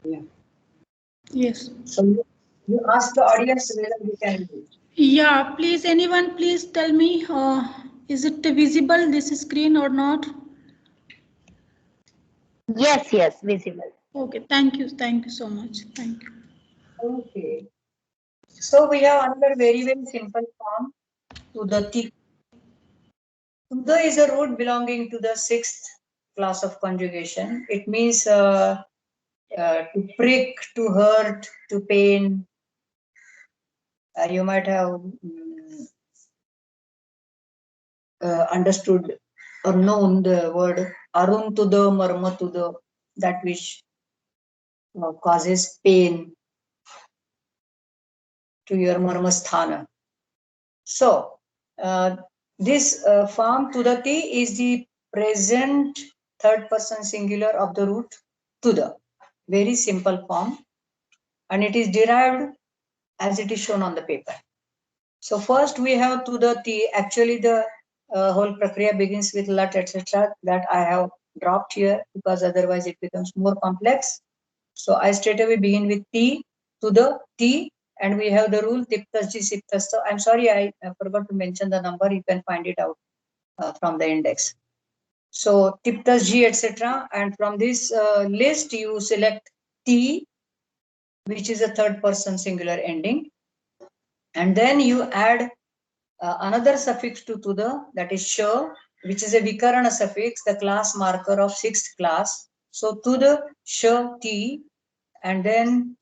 Yeah. Yes. So you ask the audience whether we can do it. Yeah, please, anyone, please tell me, is it visible, this screen or not? Yes, yes, visible. Okay, thank you so much. Thank you. Okay. So we have another very, very simple form to the T. Tuda is a root belonging to the 6th class of conjugation. It means to prick, to hurt, to pain. You might have understood or known the word arun to the marma to the, that which causes pain to your marmasthana. So this form tudati is the present third person singular of the root tuda. Very simple form, and it is derived as it is shown on the paper. So first we have tudati. Actually the whole prakriya begins with lat etc. that I have dropped here because otherwise it becomes more complex. So I straight away begin with T to the T, and we have the rule tiptasji siptasta. I'm sorry, I forgot to mention the number. You can find it out from the index. So tiptasji etc. And from this list you select T, which is a third person singular ending, and then you add another suffix to the, that is sh, which is a vikarana suffix, the class marker of 6th class. So to the sh T, and then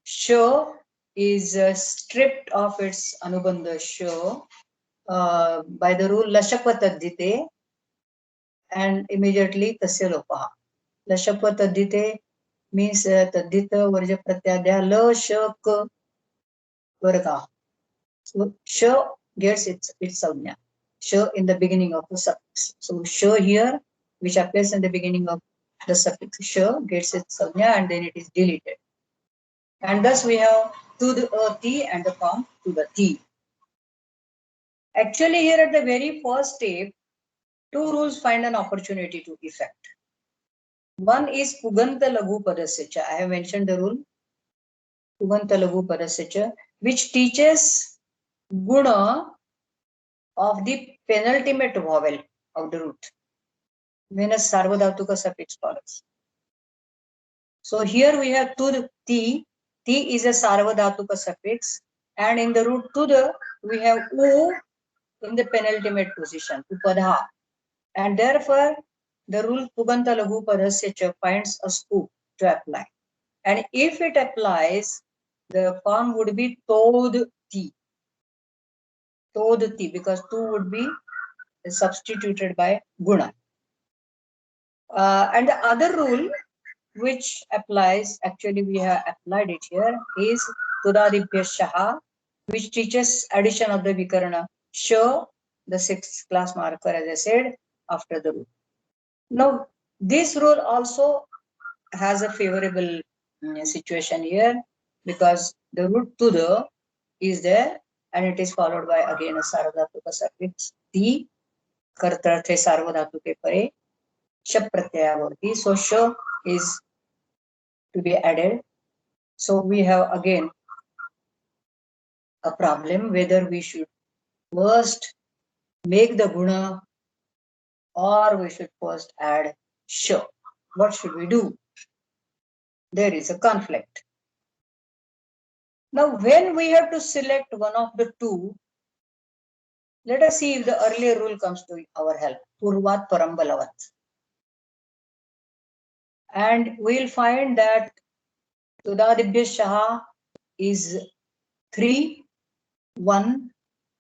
show is stripped of its anubandha show by the rule lashakva taddite, and immediately tasya lopaha. Lashakva taddite means taddita varja pratyadya la shak varga. So sh gets its savnya. Sh in the beginning of the suffix. So sh here, which appears in the beginning of the suffix sh, gets its savnya and then it is deleted. And thus we have to the T and the form to the T. Actually, here at the very first step, two rules find an opportunity to effect. One is Puganta Laghu Padasya. I have mentioned the rule Puganta Laghu Padasya, which teaches guna of the penultimate vowel of the root when a Sarvadhatuka suffix follows. So here we have Tud T. T is a Sarvadhatuka suffix, and in the root Tud we have U in the penultimate position, upadha, and therefore the rule Puganta Laghu Padasya finds a scope to apply. And if it applies, the form would be Tod Ti. Tod Ti, because tu would be substituted by Guna. And the other rule which applies, actually we have applied it here, is Tudadibhya Shaha, which teaches addition of the Vikarana Sha, the 6th class marker, as I said, after the root. Now, this rule also has a favorable situation here, because the root to the is there, and it is followed by again a Sarvadhatuka suffix T, Kartarthe Sarvadhatuke Pare, Shap Pratyayavati. So, Sha is to be added. So, we have again a problem whether we should first make the guna or we should first add Sha. What should we do? There is a conflict. Now, when we have to select one of the two, let us see if the earlier rule comes to our help. Purvat Parambalavat. And we'll find that Tudadibhya Shaha is 3, 1,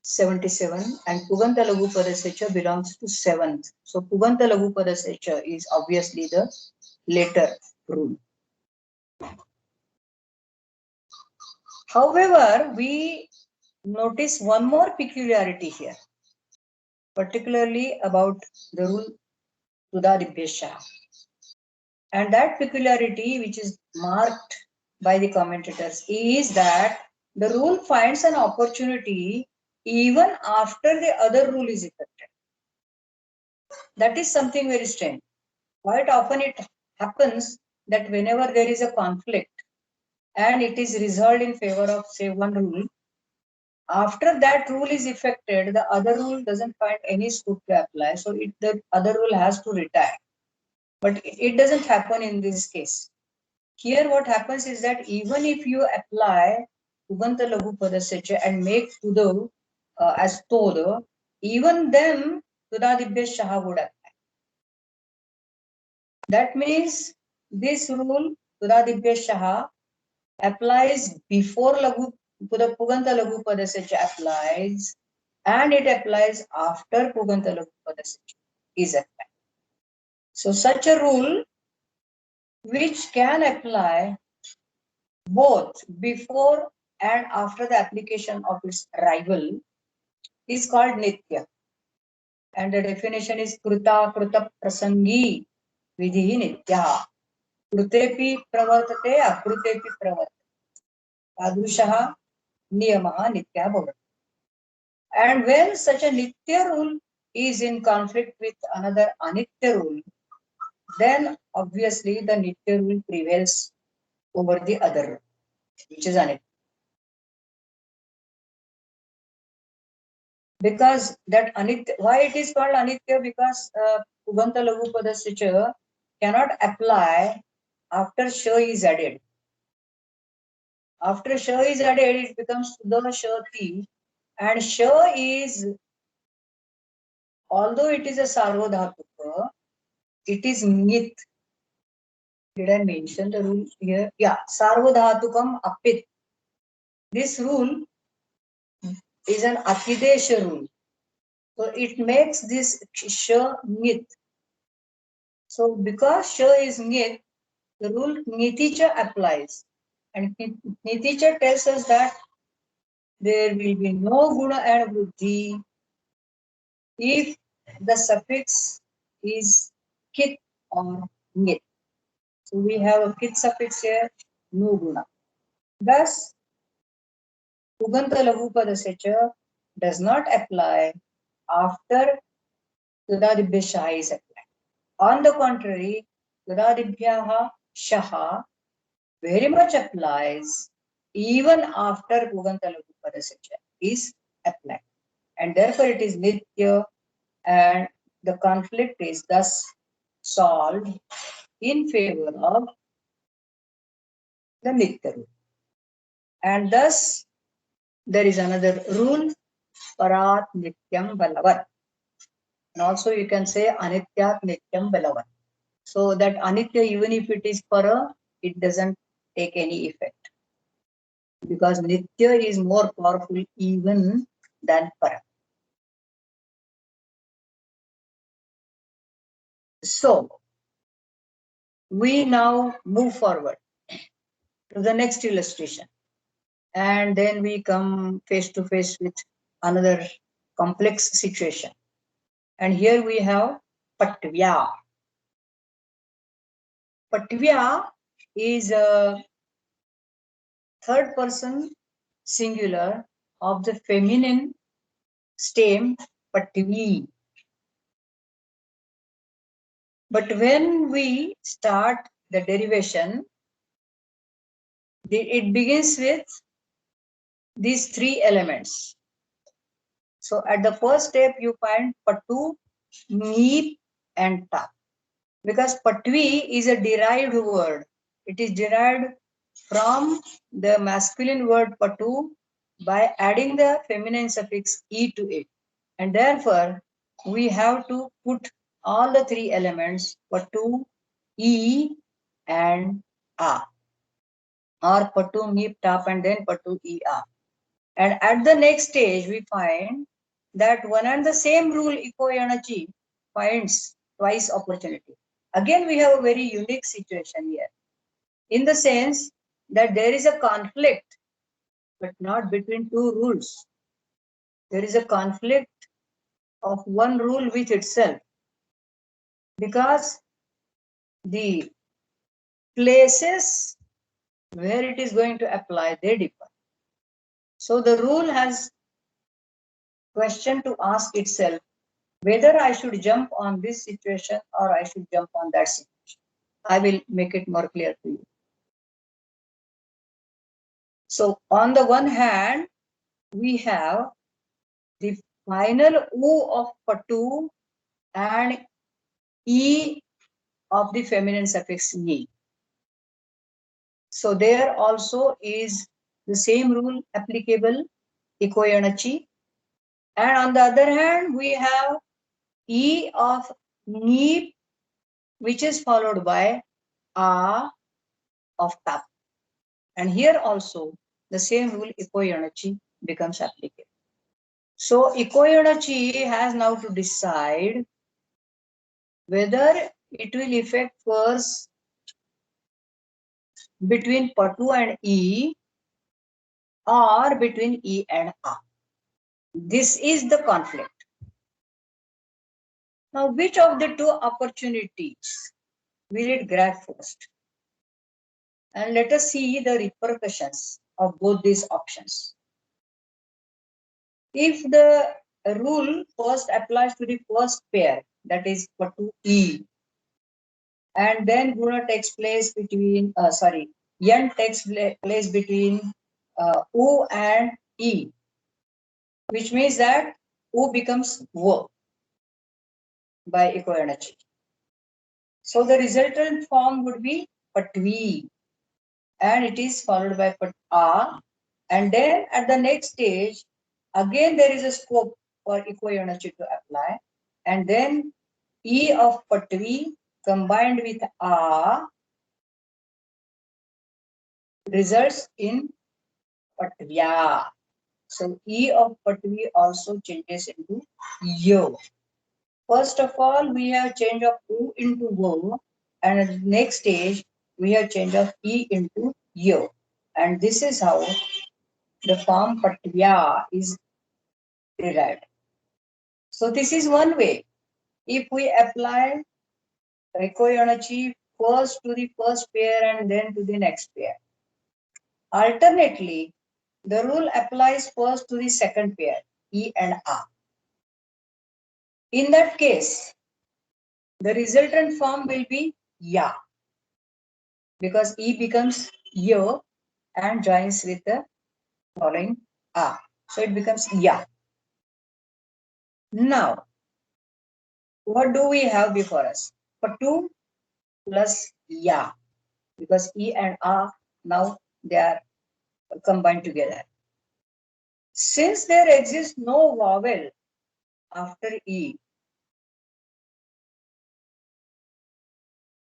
77, and Puganta Laghu Padasya belongs to 7th. So Puganta Laghu Padasya is obviously the later rule. However, we notice one more peculiarity here, particularly about the rule Tudadibhya Shaha. And that peculiarity, which is marked by the commentators, is that the rule finds an opportunity even after the other rule is effected. That is something very strange. Quite often it happens that whenever there is a conflict and it is resolved in favor of, say, one rule, After that rule is effected, the other rule doesn't find any scope to apply. So the other rule has to retire. But it doesn't happen in this case. Here what happens is that even if you apply Puganta Laghu Padasya and make Tudo as Todo, even then Tudadibhya Shaha would apply. That means this rule, Tudadibhya Shaha, applies before Puganta Laghu Padasya applies, and it applies after Puganta Laghu Padasya is applied. So such a rule which can apply both before and after the application of its rival is called Nitya. And the definition is Kruta Kruta Prasangi Vidhi Nitya. Krutepi pravartate akrutepi pravartate. Adrushaha niyamaha nitya bhavati. And when such a Nitya rule is in conflict with another Anitya rule, then obviously the Nitya rule prevails over the other rule, which is Anitya. Because that Anitya, why it is called Anitya? Because Puganta Laghu Padasya cannot apply after Sha is added. After Sha is added, it becomes the Shati, and Sha is, although it is a Sarvodhatuka, it is Nit. Did I mention the rule here? Yeah, Sarvodhatukam Apit. This rule is an Atidesha rule. So it makes this Sha Nit. So because Sha is Nit, the rule Niticha applies. And Niticha tells us that there will be no Guna and Vruddhi if the suffix is Kit or Nit. So we have a Kit suffix here, no Guna. Thus, Puganta Laghu Padasya does not apply after Tudadibhya Shaha is applied. On the contrary, Tudadibhya Shaha very much applies even after Puganta Laghu Padasya is applied. And therefore it is Nitya, and the conflict is thus solved in favor of the Nitya rule. And thus there is another rule, Parat Nityam Balavat. And also you can say Anityat Nityam Balavat. So that Anitya, even if it is Para, it doesn't take any effect. Because Nitya is more powerful even than Para. So we now move forward to the next illustration. And then we come face to face with another complex situation. And here we have Patvya. Patvya is a third person singular of the feminine stem Patvi. But when we start the derivation, it begins with these three elements. So at the first step, you find Patu, Neep, and Ta. Because Patvi is a derived word. It is derived from the masculine word Patu by adding the feminine suffix E to it. And therefore, we have to put all the three elements Patu, E, and A. Or Patu, Neep, Tap, and then Patu, E, A. And at the next stage, we find that one and the same rule, Ikoyanachi, finds twice opportunity. Again, we have a very unique situation here, in the sense that there is a conflict, but not between two rules. There is a conflict of one rule with itself, because the places where it is going to apply, they differ. So the rule has question to ask itself whether I should jump on this situation or I should jump on that situation. I will make it more clear to you. So on the one hand, we have the final U of patu and E of the feminine suffix ye. So there also is the same rule applicable, ikoyanachi. And on the other hand, we have E of ni, which is followed by A of tap. And here also the same rule, ikoyanachi, becomes applicable. So ikoyanachi has now to decide whether it will effect first between patu and E or between E and A. This is the conflict. Now, which of the two opportunities will it grab first? And let us see the repercussions of both these options. If the rule first applies to the first pair, that is patu E, and then guna takes place between, yan takes place between U and E, which means that U becomes wo by ikoyanachi. So the resultant form would be patvi, and it is followed by pat-a, and then at the next stage, again there is a scope for ikoyanachi to apply, and then E of patvi combined with a results in patvya. So E of patvi also changes into yo. First of all, we have change of U into wo, and at the next stage, we have change of E into yo. And this is how the form patvya is derived. So this is one way. If we apply ikoyanachi first to the first pair and then to the next pair. Alternately, the rule applies first to the second pair, E and A. In that case, the resultant form will be ya, because E becomes yo and joins with the following A. So it becomes ya. Now, what do we have before us? Patu plus ya, because E and A now they are combined together. Since there exists no vowel after E,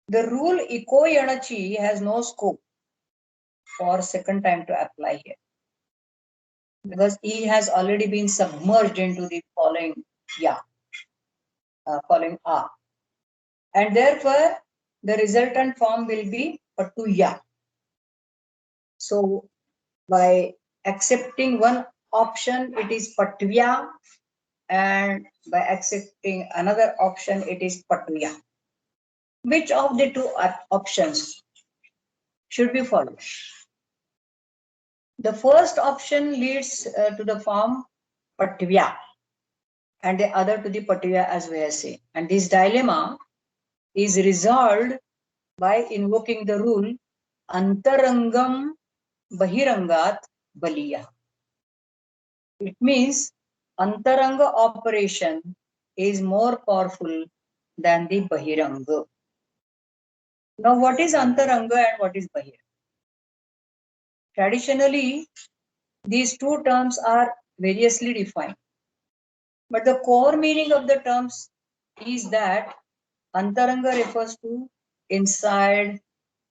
the rule ikoyanachi has no scope for second time to apply here, because E has already been submerged into the following ya, following A, and therefore the resultant form will be patu ya. So by accepting one option, it is patvya, and by accepting another option, it is patya. Which of the two options should be followed? The first option leads to the form patvya, and the other to the patya, as we have seen. And this dilemma is resolved by invoking the rule antarangam bahirangat baliya. It means antaranga operation is more powerful than the bahiranga. Now, what is antaranga and what is bahiranga? Traditionally, these two terms are variously defined, but the core meaning of the terms is that antaranga refers to inside,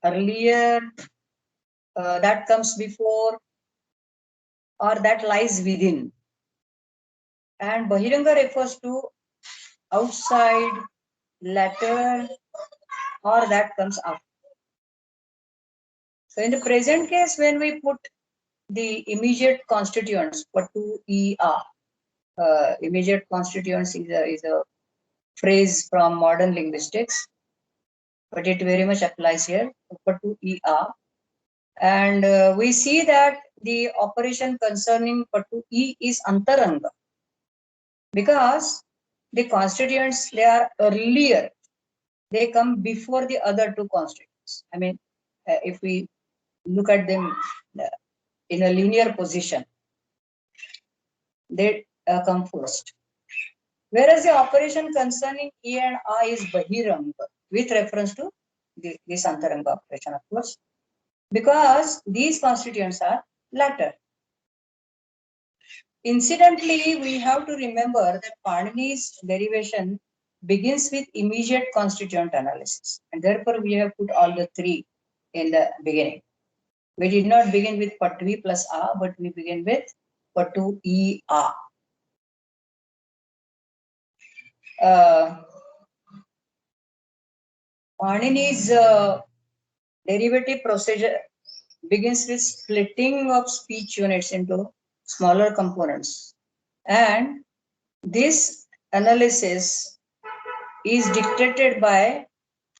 earlier, that comes before, or that lies within. And bahiranga refers to outside, latter, or that comes after. So in the present case, when we put the immediate constituents, patu e a, immediate constituents is a phrase from modern linguistics, but it very much applies here, patu e a. And we see that the operation concerning patu e is antaranga, because the constituents, they are earlier, they come before the other two constituents. I mean, if we look at them in a linear position, they come first. Whereas the operation concerning E and A is Bahiranga with reference to this Antaranga operation, of course, because these constituents are latter. Incidentally, we have to remember that Panini's derivation begins with immediate constituent analysis, and therefore we have put all the three in the beginning. We did not begin with Patvi plus A, but we begin with Patu E A. Panini's derivative procedure begins with splitting of speech units into smaller components, and this analysis is dictated by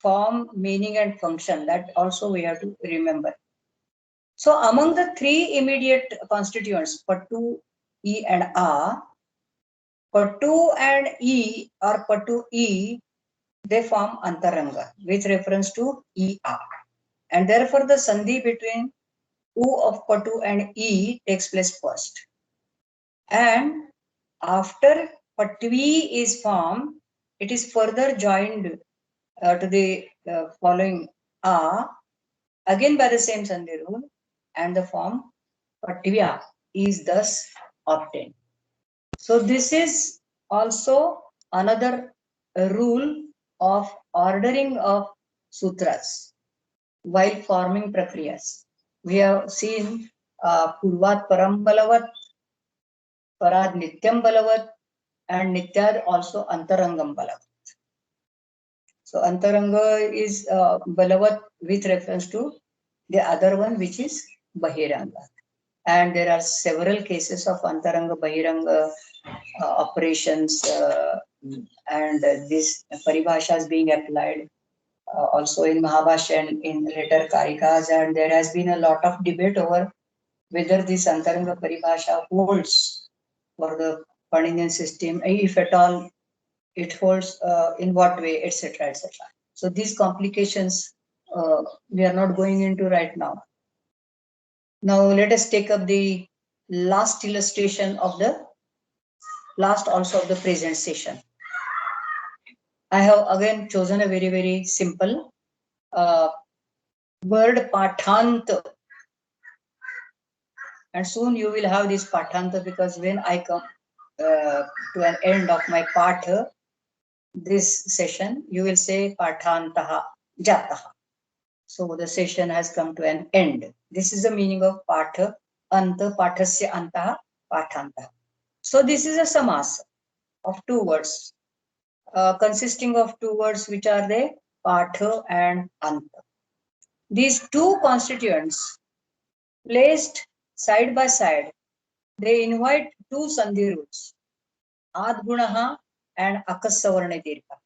form, meaning, and function. That also we have to remember. So among the three immediate constituents, Patu, E, and A, Patu and E or Patu E, they form Antaranga with reference to E, A. And therefore the sandhi between U of Patu and E takes place first. And after Patvi is formed, it is further joined to the following A, again by the same sandhi rule, and the form Patvya is thus obtained. So this is also another rule of ordering of sutras while forming prakriyas. We have seen Purvat Param Balavat, Parad Nityam Balavat, and Nityad also Antarangam Balavat. So Antaranga is Balavat with reference to the other one, which is Bahiranga. And there are several cases of Antaranga Bahiranga operations, and this paribhasha is being applied also in Mahabhashya and in later Karikas, and there has been a lot of debate over whether this Antaranga paribhasha holds for the Paninian system, if at all it holds, in what way, etc., etc. So these complications we are not going into right now. Now let us take up the last illustration of the last also of the present session. I have again chosen a very, very simple word pathanta. And soon you will have this pathanta, because when I come to an end of my patha, this session, you will say pathantaha jataha. So the session has come to an end. This is the meaning of patha, anta, pathasya antaha, pathanta. So this is a samasa of two words, consisting of two words, which are the patha and anta. These two constituents placed side by side, they invite two sandhi rules, adgunaha and akasavarna dirgha.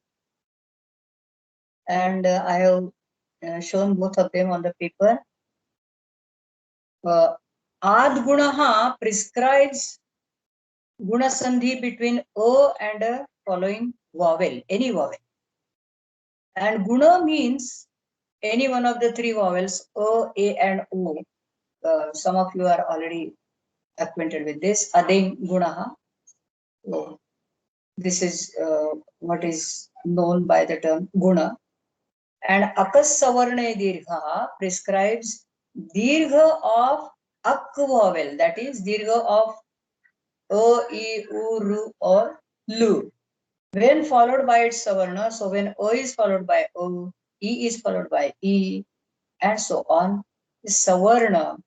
And I have shown both of them on the paper. Adgunaha prescribes guna sandhi between O and a following vowel, any vowel. And guna means any one of the three vowels, O, A, and O. Some of you are already acquainted with this, ading gunaha. So this is what is known by the term guna. And akasavarna dirgha prescribes dirgha of ak vowel, that is dirgha of O, E, U, Ru, or Lu, when followed by its savarna. So when O is followed by O, E is followed by E, and so on, this savarna,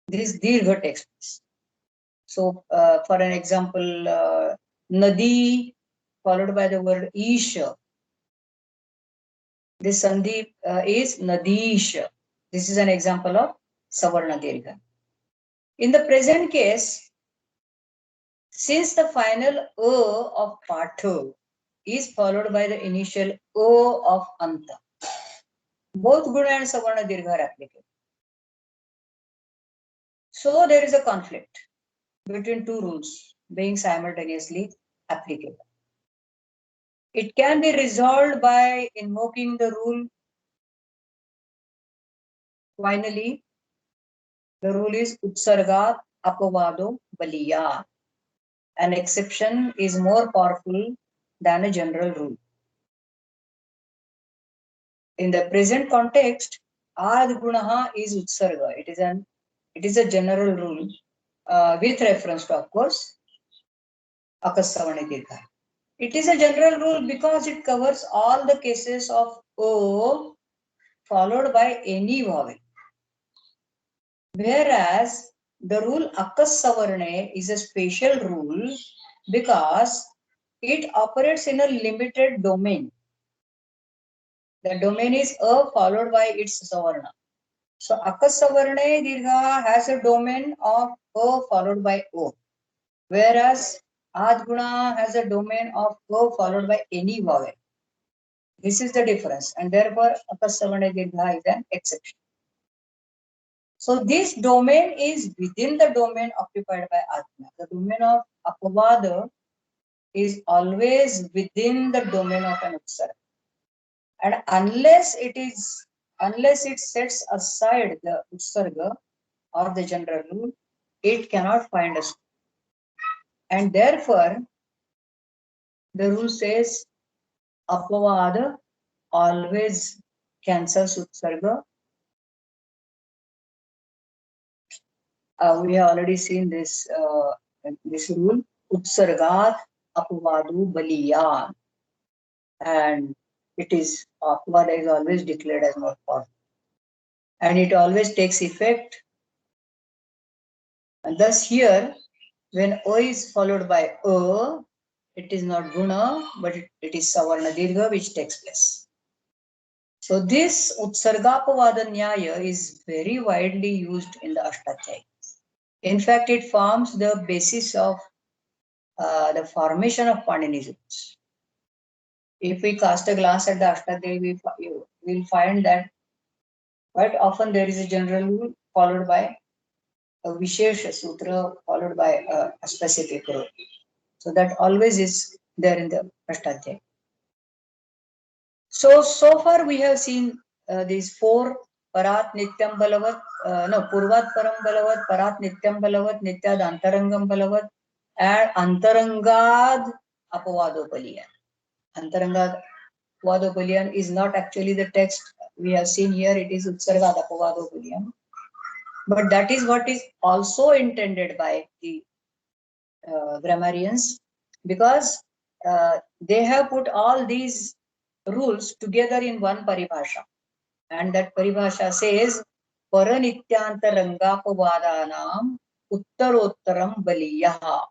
this dirgha takes place. So for an example, nadi followed by the word isha, this sandhi is nadisha. This is an example of savarna dirgha. In the present case, since the final O of patho is followed by the initial O of anta, both guna and savarna dirgha are applicable. So there is a conflict between two rules being simultaneously applicable. It can be resolved by invoking the rule. Finally, the rule is utsargat apavado baliya. an exception is more powerful than a general rule. In the present context, ad gunaha is utsarga. It is a general rule with reference to, of course, akasavane dirgha. It is a general rule because it covers all the cases of O followed by any vowel. Whereas the rule akasavarne is a special rule because it operates in a limited domain. The domain is A followed by its savarna. So akasavarne dirgha has a domain of A followed by O. Whereas adguna has a domain of O followed by any vowel. This is the difference, and therefore akasavane dirgha is an exception. So this domain is within the domain occupied by adguna. The domain of apavada is always within the domain of an utsarga. And unless it sets aside the utsarga or the general rule, it cannot find a school. And therefore, the rule says apavada always cancels utsarga. We have already seen this rule, utsargat apavadu baliyan. And it is, apavada is always declared as not powerful. And it always takes effect. And thus here, when O is followed by O, it is not guna, but it is savarna dirgha which takes place. So this utsargapavada nyaya is very widely used in the Ashtadhyayi. In fact, it forms the basis of the formation of Panini's rules. If we cast a glance at the Ashtadhyayi, we will find that quite often there is a general rule followed by a Vishesha Sutra followed by a specific rule. So that always is there in the Ashtadhyayi. So far we have seen these four: Parat Nityam Balavat, Purvat Param Balavat, Parat Nityam Balavat, Nityad Antarangam Balavat, and Antarangad Apavadopaliyan. Antarangad Apavadopaliyan is not actually the text we have seen here, it is Utsargad Apavadopaliyan. But that is what is also intended by the grammarians, because they have put all these rules together in one paribhasha, and that paribhasha says paranityantar rangapavadanam uttarottaram baliyaha.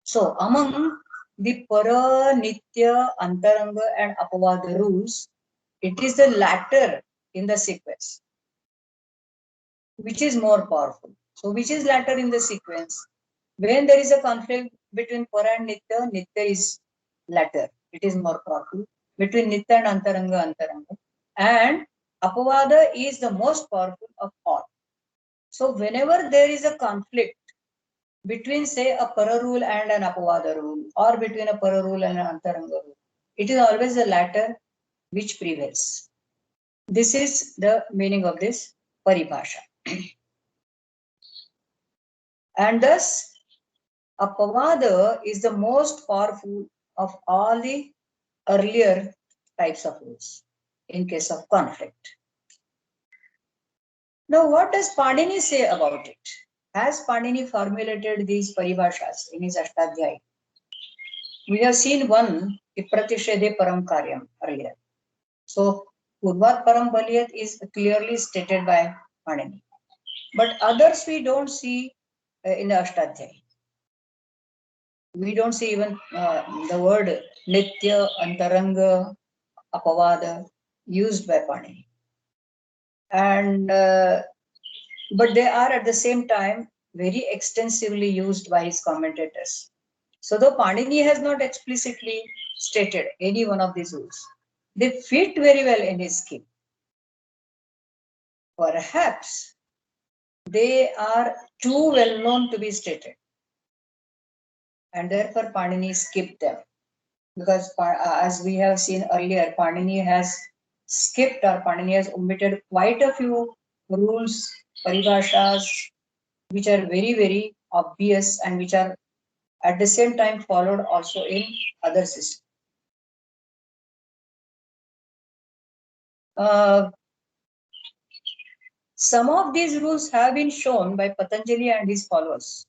So among the para, nitya, antaranga and apavada rules, it is the latter in the sequence which is more powerful. So which is latter in the sequence? When there is a conflict between para and nitya, nitya is latter, it is more powerful. Between nitya and antaranga, antaranga. And apavada is the most powerful of all. So whenever there is a conflict between, say, a para rule and an apavada rule, or between a para rule and an antaranga rule, it is always the latter which prevails. This is the meaning of this paribhasha. And thus, apavada is the most powerful of all the earlier types of rules in case of conflict. Now, what does Panini say about it? Has Panini formulated these paribhashas in his Ashtadhyayi? We have seen one, Ipratishede Param Karyam, earlier. So, Purvat Param Baliyat is clearly stated by Panini. But others we don't see in the Ashtadhyayi. We don't see even the word Nitya, Antaranga, Apavada used by Panini. And but they are at the same time very extensively used by his commentators. So though Panini has not explicitly stated any one of these rules, they fit very well in his scheme. Perhaps they are too well known to be stated, and therefore Panini skipped them. Because as we have seen earlier, Panini has skipped, or Panini has omitted quite a few rules, paribhashas, which are very, very obvious and which are at the same time followed also in other systems. Some of these rules have been shown by Patanjali and his followers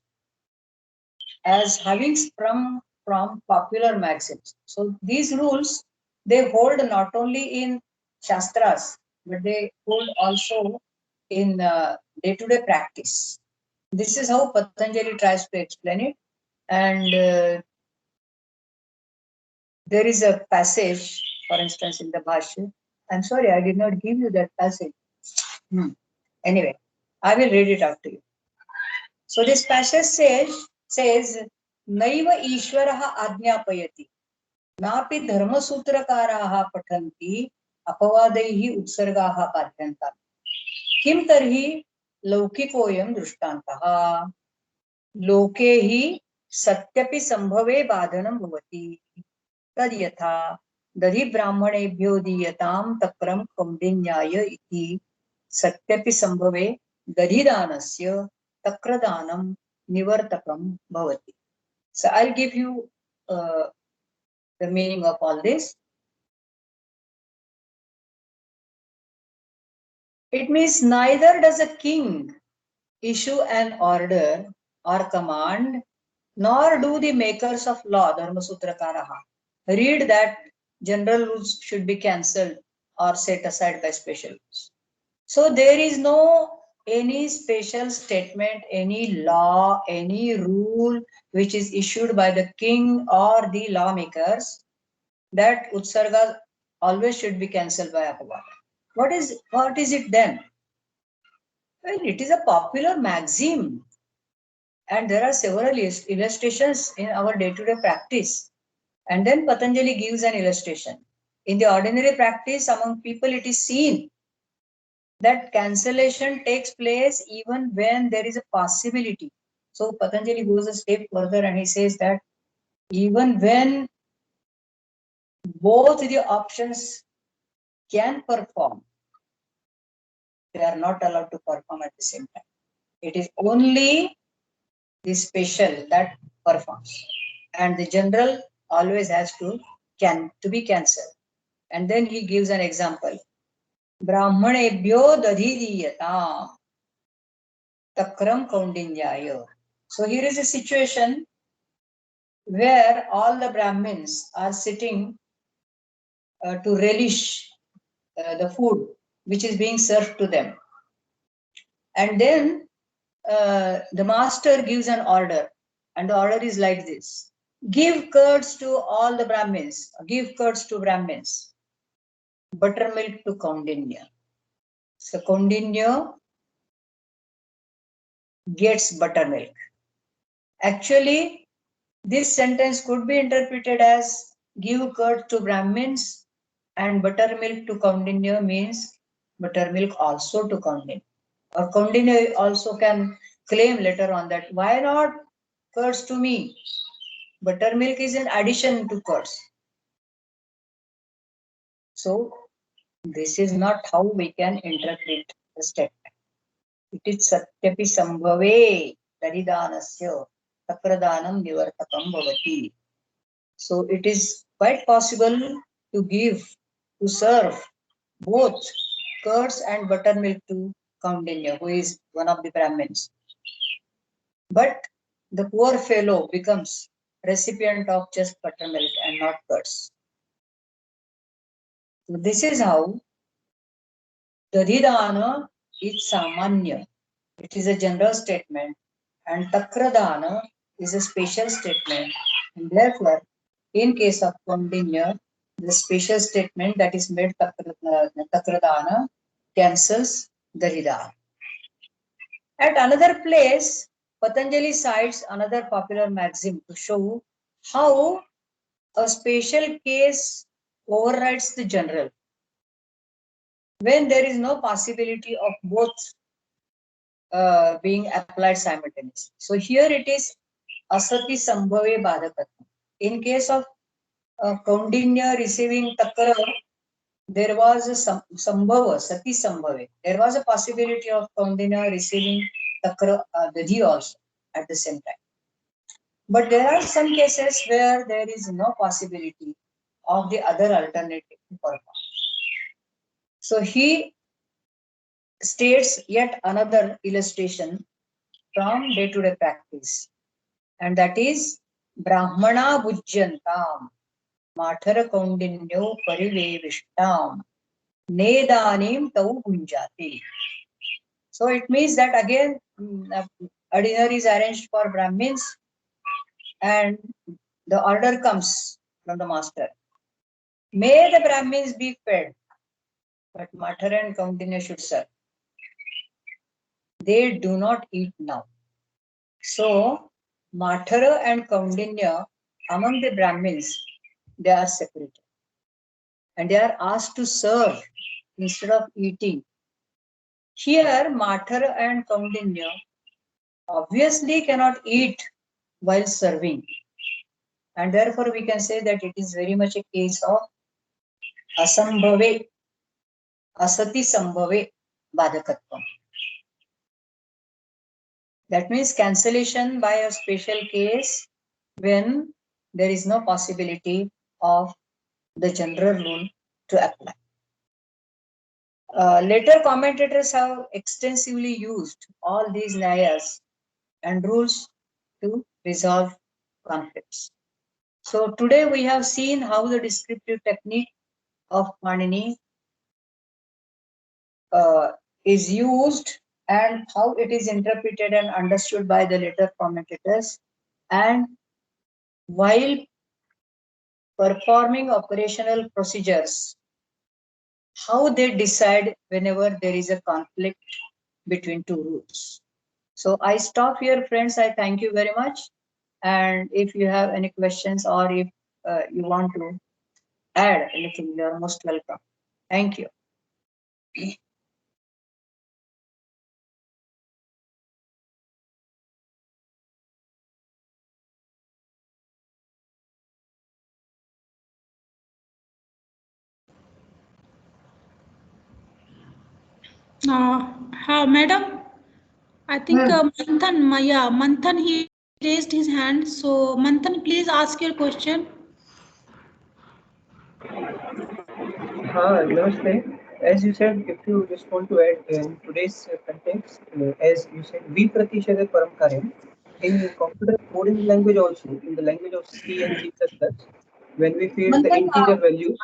as having sprung from popular maxims. So these rules, they hold not only in Shastras, but they hold also in day-to-day practice. This is how Patanjali tries to explain it. And there is a passage, for instance, in the Bhashya. I'm sorry, I did not give you that passage. Anyway, I will read it out to you. So this passage says Naiva Ishwaraha Ajñapayati Napi Dharmasutrakaaraha Pathanti Apavadaihi Utsargaha Padyanta Kim Tarhi Laukikoyam Drushtantaha Loke hi Satyapi Sambhave Badhanam Bhavati Tad Yatha Dadhi Brahmanebhyo Diyatam Takram Kaudinyaya iti Satyapi Sambhave Dadhidanasya Takradanam Nivartakam Bhavati. So I'll give you the meaning of all this. It means neither does a king issue an order or command, nor do the makers of law, Dharmasutrakaraha, read that general rules should be cancelled or set aside by special rules. So there is no any special statement, any law, any rule which is issued by the king or the lawmakers that Utsarga always should be cancelled by Apavada. What is it then? Well, it is a popular maxim, and there are several illustrations in our day-to-day practice. And then Patanjali gives an illustration. In the ordinary practice among people, it is seen that cancellation takes place even when there is a possibility. So Patanjali goes a step further and he says that even when both the options can perform, they are not allowed to perform at the same time. It is only the special that performs, and the general always has to be cancelled. And then he gives an example. Brahmanebhyo dadhidiyatam takram kaundinyaya. So here is a situation where all the Brahmins are sitting to relish the food which is being served to them. And then the master gives an order, and the order is like this: give curds to all the Brahmins, give curds to Brahmins, buttermilk to Kaundinya. So Kaundinya gets buttermilk. Actually, this sentence could be interpreted as give curd to Brahmins and buttermilk to Kaundinya means buttermilk also to Kaundinya. Or Kaundinya also can claim later on that why not curds to me? Buttermilk is an addition to curds. So this is not how we can interpret the statement. It is Satyapi Sambhave Daridanasya Takradanam Nivartakam Bhavati. So it is quite possible to serve both curds and buttermilk to Kaundinya, who is one of the Brahmins. But the poor fellow becomes recipient of just buttermilk and not curds. So this is how Dadhidana is Samanya. It is a general statement, and Takradana is a special statement. And therefore, in case of Kaundinya, the special statement that is made Takradana cancels Dadhidana. At another place, Patanjali cites another popular maxim to show how a special case overrides the general when there is no possibility of both being applied simultaneously. So here it is asati sambhave badhakatva. In case of Kaundinya receiving takra, there was a sambhava, sati sambhave. There was a possibility of Kaundinya receiving takra dadhi also at the same time. But there are some cases where there is no possibility of the other alternative to perform. So he states yet another illustration from day-to-day practice, and that is Brahmana bhujyantam mathara kaundinyo parivevishtam nedanim tau bhunjati. So it means that again a dinner is arranged for Brahmins and the order comes from the master. May the Brahmins be fed, but Mathara and Kaundinya should serve. They do not eat now. So Mathara and Kaundinya among the Brahmins, they are separated. And they are asked to serve instead of eating. Here, Mathara and Kaundinya obviously cannot eat while serving. And therefore, we can say that it is very much a case of asambhave, asati sambhave badakatvam. That means cancellation by a special case when there is no possibility of the general rule to apply. Later commentators have extensively used all these nyayas and rules to resolve conflicts. So today we have seen how the descriptive technique of Panini is used and how it is interpreted and understood by the later commentators, and while performing operational procedures, how they decide whenever there is a conflict between two rules. So I stop here, friends. I thank you very much. And if you have any questions or if you want to add anything, you are most welcome. Thank you. Madam, I think Manthan, he raised his hand. So Manthan, please ask your question. Namaste. As you said, if you just want to add in today's context, as you said, Vipratishade Param Karyam, in computer coding language also, in the language of C and C++, when we feed the integer values.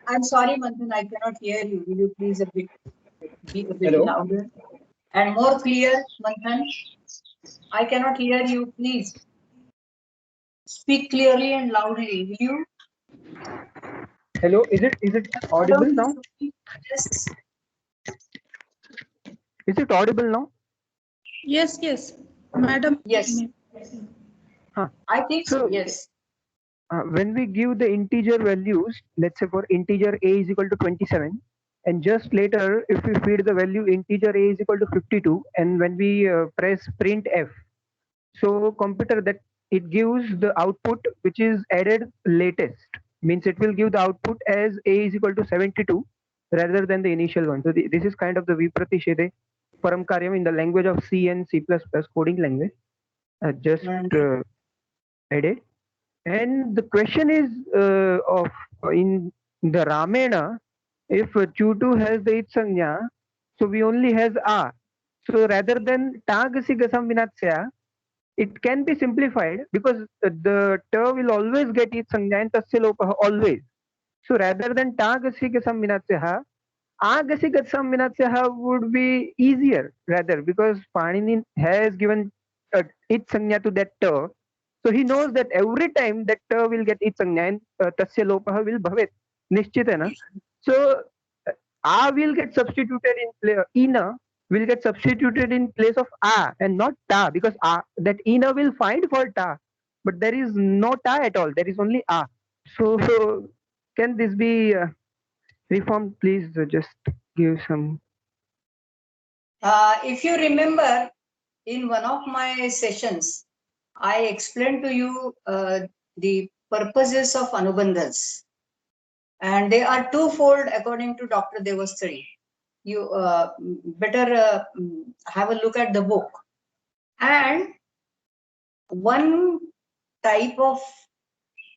I'm sorry, Manthan, I cannot hear you. Will you please be a bit Hello? louder and more clear, Manthan? I cannot hear you. Please speak clearly and loudly. Will you? Hello, is it audible now? Yes. Is it audible now? Yes, Madam. Yes. I think so. Yes. When we give the integer values, let's say for integer a is equal to 27, and just later if we feed the value integer a is equal to 52, and when we press print f, so computer that it gives the output which is added latest, means it will give the output as a is equal to 72 rather than the initial one. So this is kind of the Vipratishade Param Karyam in the language of C and C++ coding language, just added. And the question is of in the Ramayana, if Chutu has the it sanya, so we only has a. So rather than tagasi gasam vinatsya, it can be simplified because the ta will always get it sanya and tasya lopa always. So rather than tagasi gasam vinatsya, agasi gasam vinatsya would be easier rather, because Panini has given it sanya to that ta. So he knows that every time that will get its sanya and tasya lopah will bhavet. Nishchit hai na? So a will get substituted in ina will get substituted in place of a and not ta, because that ina will find for ta, but there is no ta at all. There is only a. So can this be reformed? Please just give some. If you remember, in one of my sessions, I explained to you the purposes of Anubandhas, and they are twofold according to Dr. Devastari. You better have a look at the book. And one type of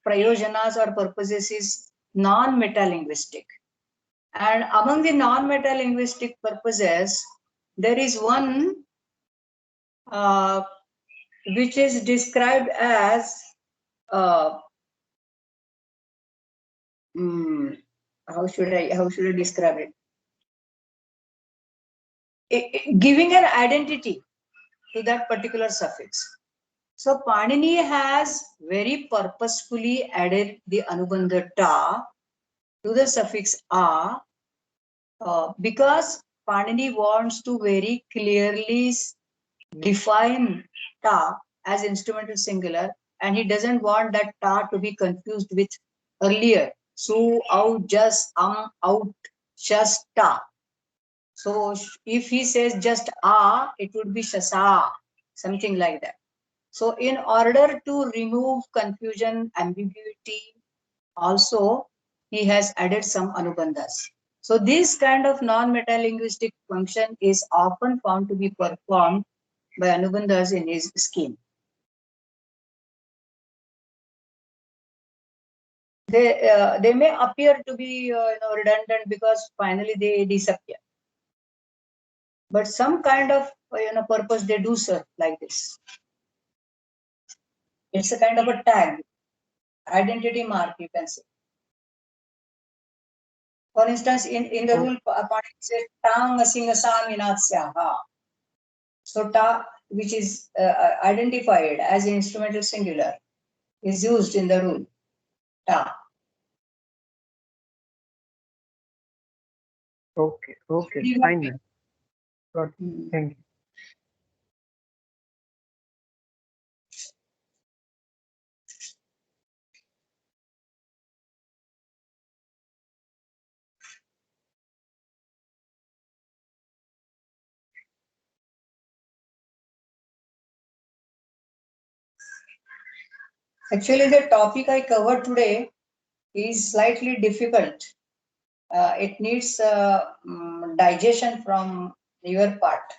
prayojanas or purposes is non-metalinguistic. And among the non-metalinguistic purposes, there is one which is described as how should I describe it? Giving an identity to that particular suffix. So Panini has very purposefully added the Anubandha ta to the suffix a because Panini wants to very clearly define ta as instrumental singular, and he doesn't want that ta to be confused with earlier su, out, just, out, just, ta. So if he says just a, it would be shasa, something like that. So in order to remove confusion, ambiguity, also he has added some anubandhas. So this kind of non-metalinguistic function is often found to be performed by anubandhas in his scheme. They may appear to be redundant because finally they disappear. But some kind of purpose they do serve like this. It's a kind of a tag, identity mark, you can say. For instance, in the rule, Panini says tang asingasam. So ta, which is identified as an instrumental singular, is used in the rule ta. Okay, okay, fine, ma'am. Got it. Thank you. Actually, the topic I covered today is slightly difficult. It needs digestion from your part.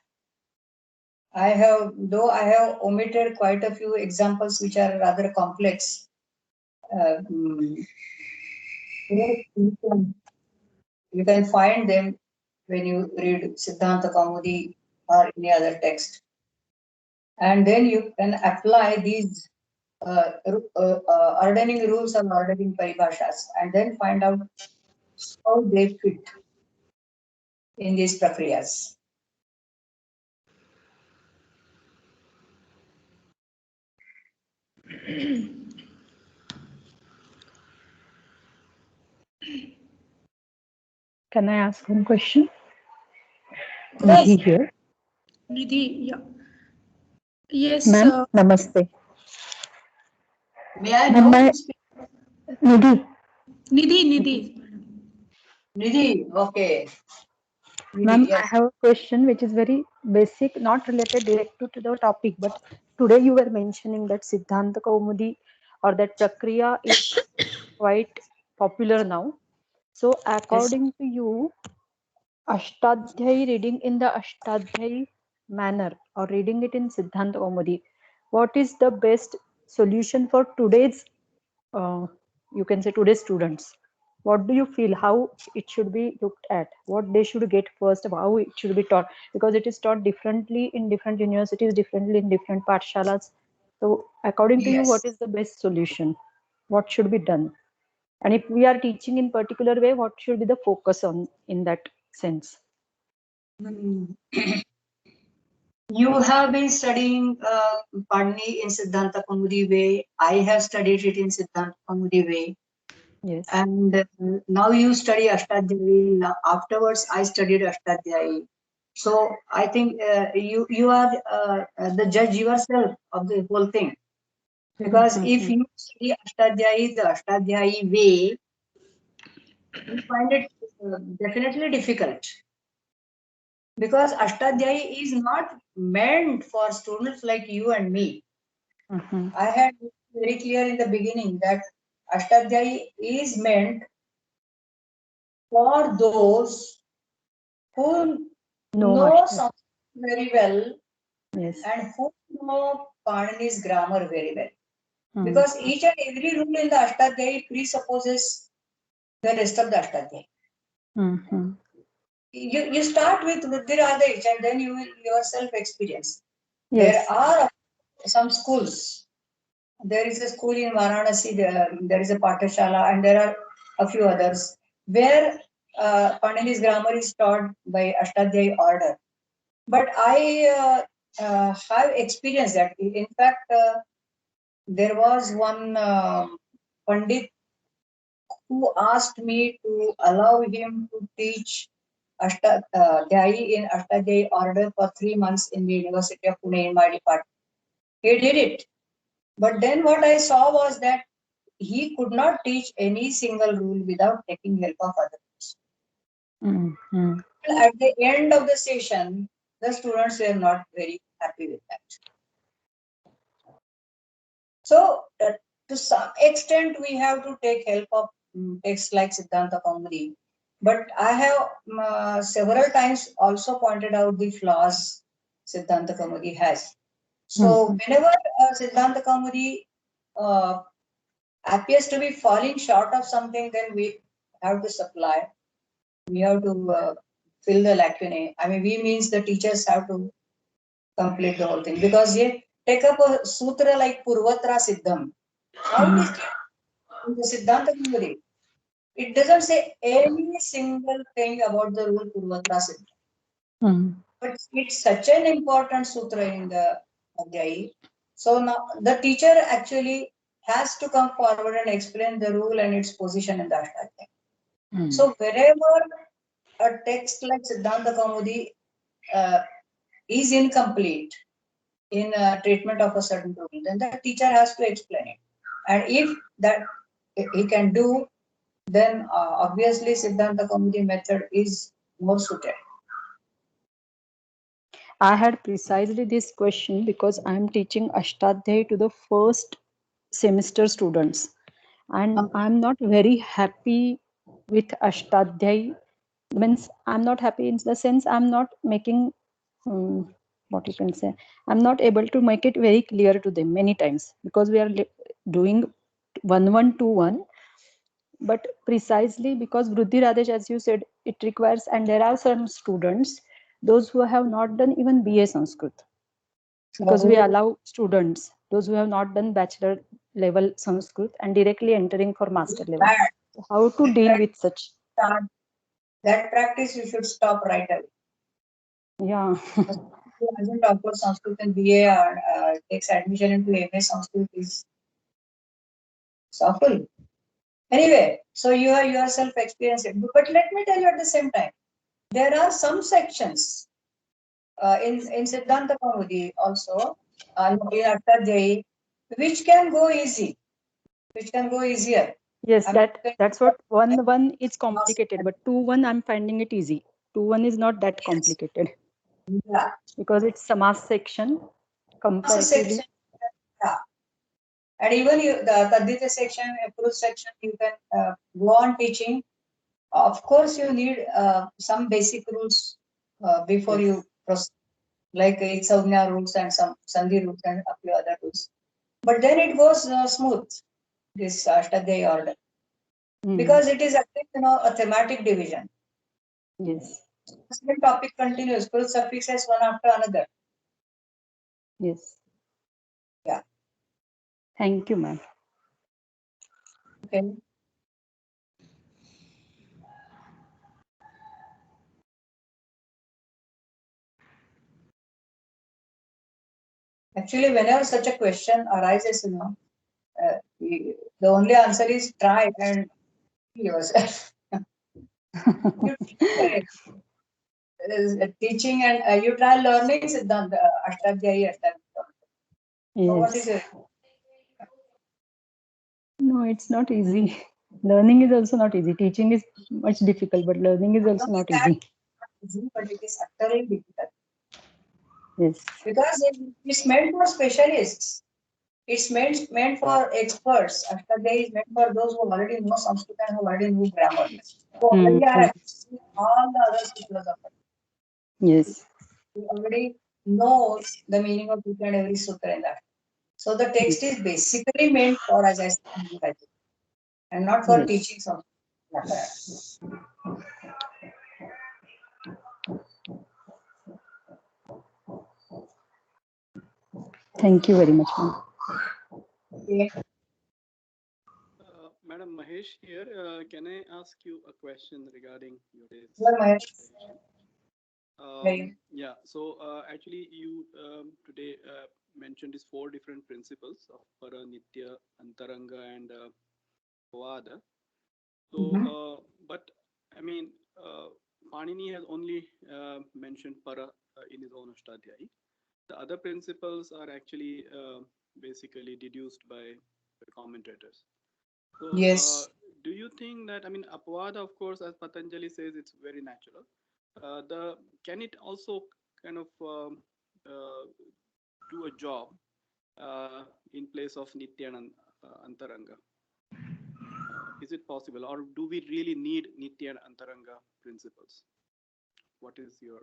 Though I have omitted quite a few examples which are rather complex. You can find them when you read Siddhanta Kaumudi or any other text. And then you can apply these ordering rules and ordering paribhashas and then find out how they fit in these prakriyas. Can I ask one question? Yes. Nidhi here. Nidhi, yeah. Yes. Ma'am, namaste. May I Ma'am, know who speaks? Nidhi. Nidhi. Nidhi, okay. Nidhi, Ma'am, yes. I have a question which is very basic, not related directly to the topic, but today you were mentioning that Siddhanta Kaumudi or that Prakriya is quite popular now. So according to you, Ashtadhyayi, reading in the Ashtadhyayi manner or reading it in Siddhanta Kaumudi, what is the best solution for today's, you can say today's students? What do you feel, how it should be looked at, what they should get first, how it should be taught? Because it is taught differently in different universities, differently in different pathshalas. So according to you, what is the best solution? What should be done? And if we are teaching in particular way, what should be the focus on in that sense? You have been studying Panini in Siddhanta Kaumudi way. I have studied it in Siddhanta Kaumudi way. Yes. And now you study Ashtadhyayi. Now afterwards, I studied Ashtadhyayi. So I think you are the judge yourself of the whole thing. Because if you study Ashtadhyayi the Ashtadhyayi way, you find it definitely difficult. Because Ashtadhyayi is not meant for students like you and me. I had very clear in the beginning that Ashtadhyayi is meant for those who know something very well Yes. and who know Panini's grammar very well. Because each and every rule in the Ashtadhyayi presupposes the rest of the Ashtadhyayi. You start with Vriddhi Radhesh and then you will yourself experience. Yes. There are some schools. There is a school in Varanasi, there is a Pathashala, and there are a few others where Panini's grammar is taught by Ashtadhyayi order. But I have experienced that. In fact, there was one Pandit who asked me to allow him to teach Ashtadhyayi in Ashtadhyayi order for 3 months in the University of Pune in my department. He did it. But then what I saw was that he could not teach any single rule without taking help of others. At the end of the session, the students were not very happy with that. So, to some extent, we have to take help of texts like Siddhanta Kaumudi. But I have several times also pointed out the flaws Siddhanta Kaumudi has. So, whenever Siddhanta Kaumudi appears to be falling short of something, then we have to supply. We have to fill the lacunae. I mean, we means the teachers have to complete the whole thing. Because take up a sutra like Purvatra Siddham. How it is in the Siddhanta Kaumudi? It doesn't say any single thing about the rule Purvatra Siddham. But it's such an important sutra in the Adhyayi. So now the teacher actually has to come forward and explain the rule and its position in the Ashtadhyayi. So wherever a text like Siddhanta Kaumudi is incomplete in treatment of a certain rule, then the teacher has to explain it. And if that he can do, then obviously Siddhanta Kaumudi method is more suited. I had precisely this question because I am teaching Ashtadhyayi to the first semester students, and I'm not very happy with Ashtadhyayi. Means I'm not happy in the sense I'm not making what you can say. I'm not able to make it very clear to them many times because we are doing 1-1-2-1. But precisely because Vriddhi Radhesh, as you said, it requires, and there are some students, those who have not done even BA Sanskrit, because we allow students, those who have not done bachelor level Sanskrit and directly entering for master level. So how to deal with such? That practice you should stop right away. Yeah. Who hasn't taught Sanskrit and BA or takes admission into MA Sanskrit is awful. Anyway, so you are yourself experienced it. But let me tell you at the same time, there are some sections in Siddhanta Kaumudi also, in Ashtadhyayi, which can go easy, which can go easier. Yes, that's what 1-1 is complicated, but 2-1 I'm finding it easy. 2-1 is not that complicated. Yeah. Because it's Samas section comparatively. Yeah. And even the Tadvita section, Approach section, you can go on teaching. Of course, you need some basic rules before you proceed, like Savnya rules and some Sandhi rules and a few other rules. But then it goes smooth, this Ashtadhyayi order. Because it is a thematic division. Yes. The same topic continues, full suffixes one after another. Yes. Yeah. Thank you, ma'am. Okay. Actually, whenever such a question arises, the only answer is try and yourself. Teaching and you try learning Siddhanta, Ashtadhyayi. Yes. So what is it? No, it's not easy. Learning is also not easy. Teaching is much difficult, but learning is also not easy. But it is utterly difficult. Yes. Because it's meant for specialists. It's meant for experts. Ashtadhyayi is meant for those who already know Sanskrit and who already know grammar. Who already are all the other sutras of it. Yes. We already know the meaning of each and every sutra in that. So the text is basically meant for, as I said, and not for Yes. teaching something. Thank you very much, ma'am. Okay. Madam Mahesh here, can I ask you a question regarding your Well, Mahesh. presentation? Very- Yeah, so actually you today mentioned these 4 different principles of Para, Nitya, Antaranga and Vada. So, but I mean, Panini has only mentioned Para in his own Ashtadhyayi. The other principles are actually basically deduced by the commentators. So, Yes. do you think that, I mean, Apavada, of course, as Patanjali says, it's very natural. Can it also kind of do a job in place of Nitya and Antaranga? Is it possible, or do we really need Nitya and Antaranga principles? What is your?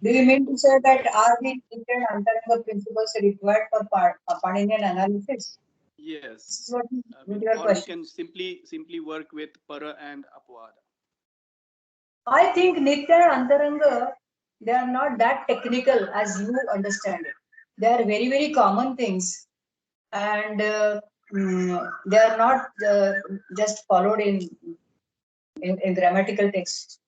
Do you mean to say that are the different Antaranga principles required for Paninian analysis? Yes. This is what I mean, your or question. we can simply work with Para and Apavada. I think Nitya and Antaranga, they are not that technical as you understand it. They are very, very common things. And they are not just followed in grammatical text,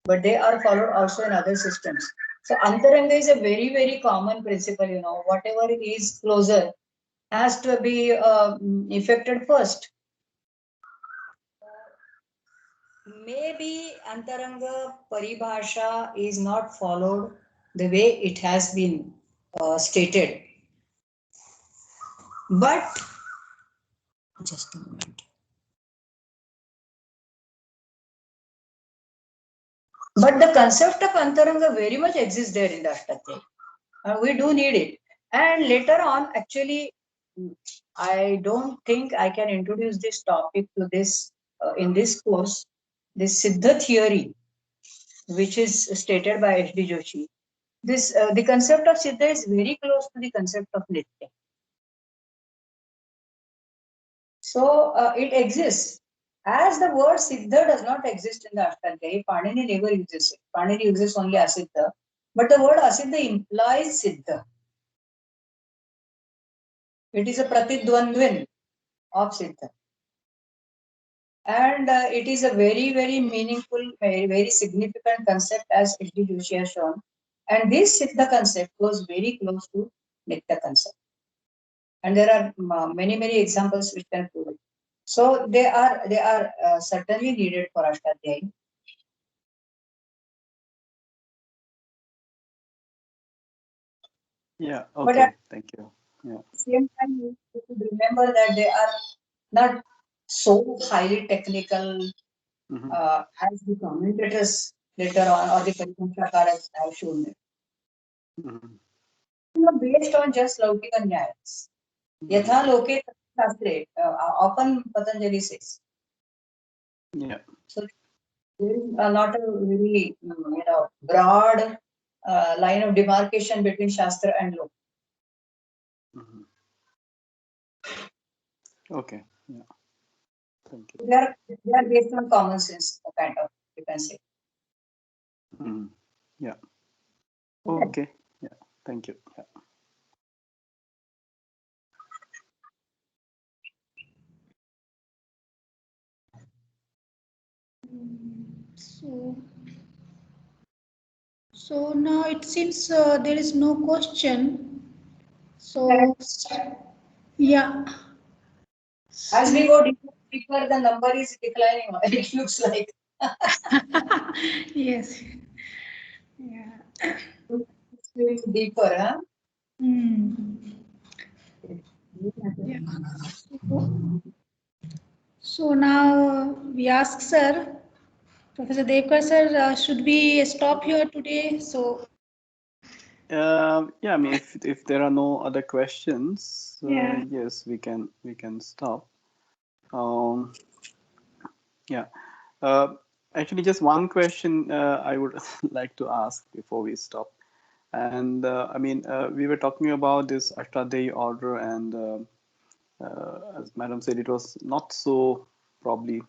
but they are followed also in other systems. So Antaranga is a very, very common principle, whatever is closer has to be effected first. Maybe Antaranga Paribhasha is not followed the way it has been stated. But, just a moment. But the concept of Antaranga very much exists there in the Ashtadhyayi. We do need it. And later on, actually, I don't think I can introduce this topic to this in this course, this Siddha theory, which is stated by H.D. Joshi. This the concept of Siddha is very close to the concept of Nitya. So it exists. As the word Siddha does not exist in the Ashtadhyayi, Panini never uses it. Panini uses only Asiddha. But the word Asiddha implies Siddha. It is a pratidvandvin of Siddha. And it is a very, very meaningful, very, very significant concept as H.D. Joshi has shown. And this Siddha concept goes very close to Nitya concept. And there are many, many examples which can prove it. So they are certainly needed for Ashtadhyayi. Yeah. But Okay. at Thank you. Yeah. the same time, you should remember that they are not so highly technical as the commentators later on or the Parikanshakas have shown it. Based on just Laukika Nyayas. Yatha Loke Shastre, often Patanjali says. Yeah. So there is not a very broad line of demarcation between Shastra and Loka. Okay. Yeah. Thank you. They are based on common sense, kind of, you can say. Yeah. Okay. Yeah. Thank you. Yeah. So now it seems there is no question. So yeah. As we go deeper, the number is declining. It looks like. Yes. Yeah. It's going deeper, huh? Yeah. So now we ask sir, Professor Devkar sir, should we stop here today? So Yeah. I mean, if there are no other questions, yeah. yes, we can stop. Yeah. Actually, just one question I would like to ask before we stop. And I mean, we were talking about this Ashtadhyayi order, and as Madam said, it was not so probably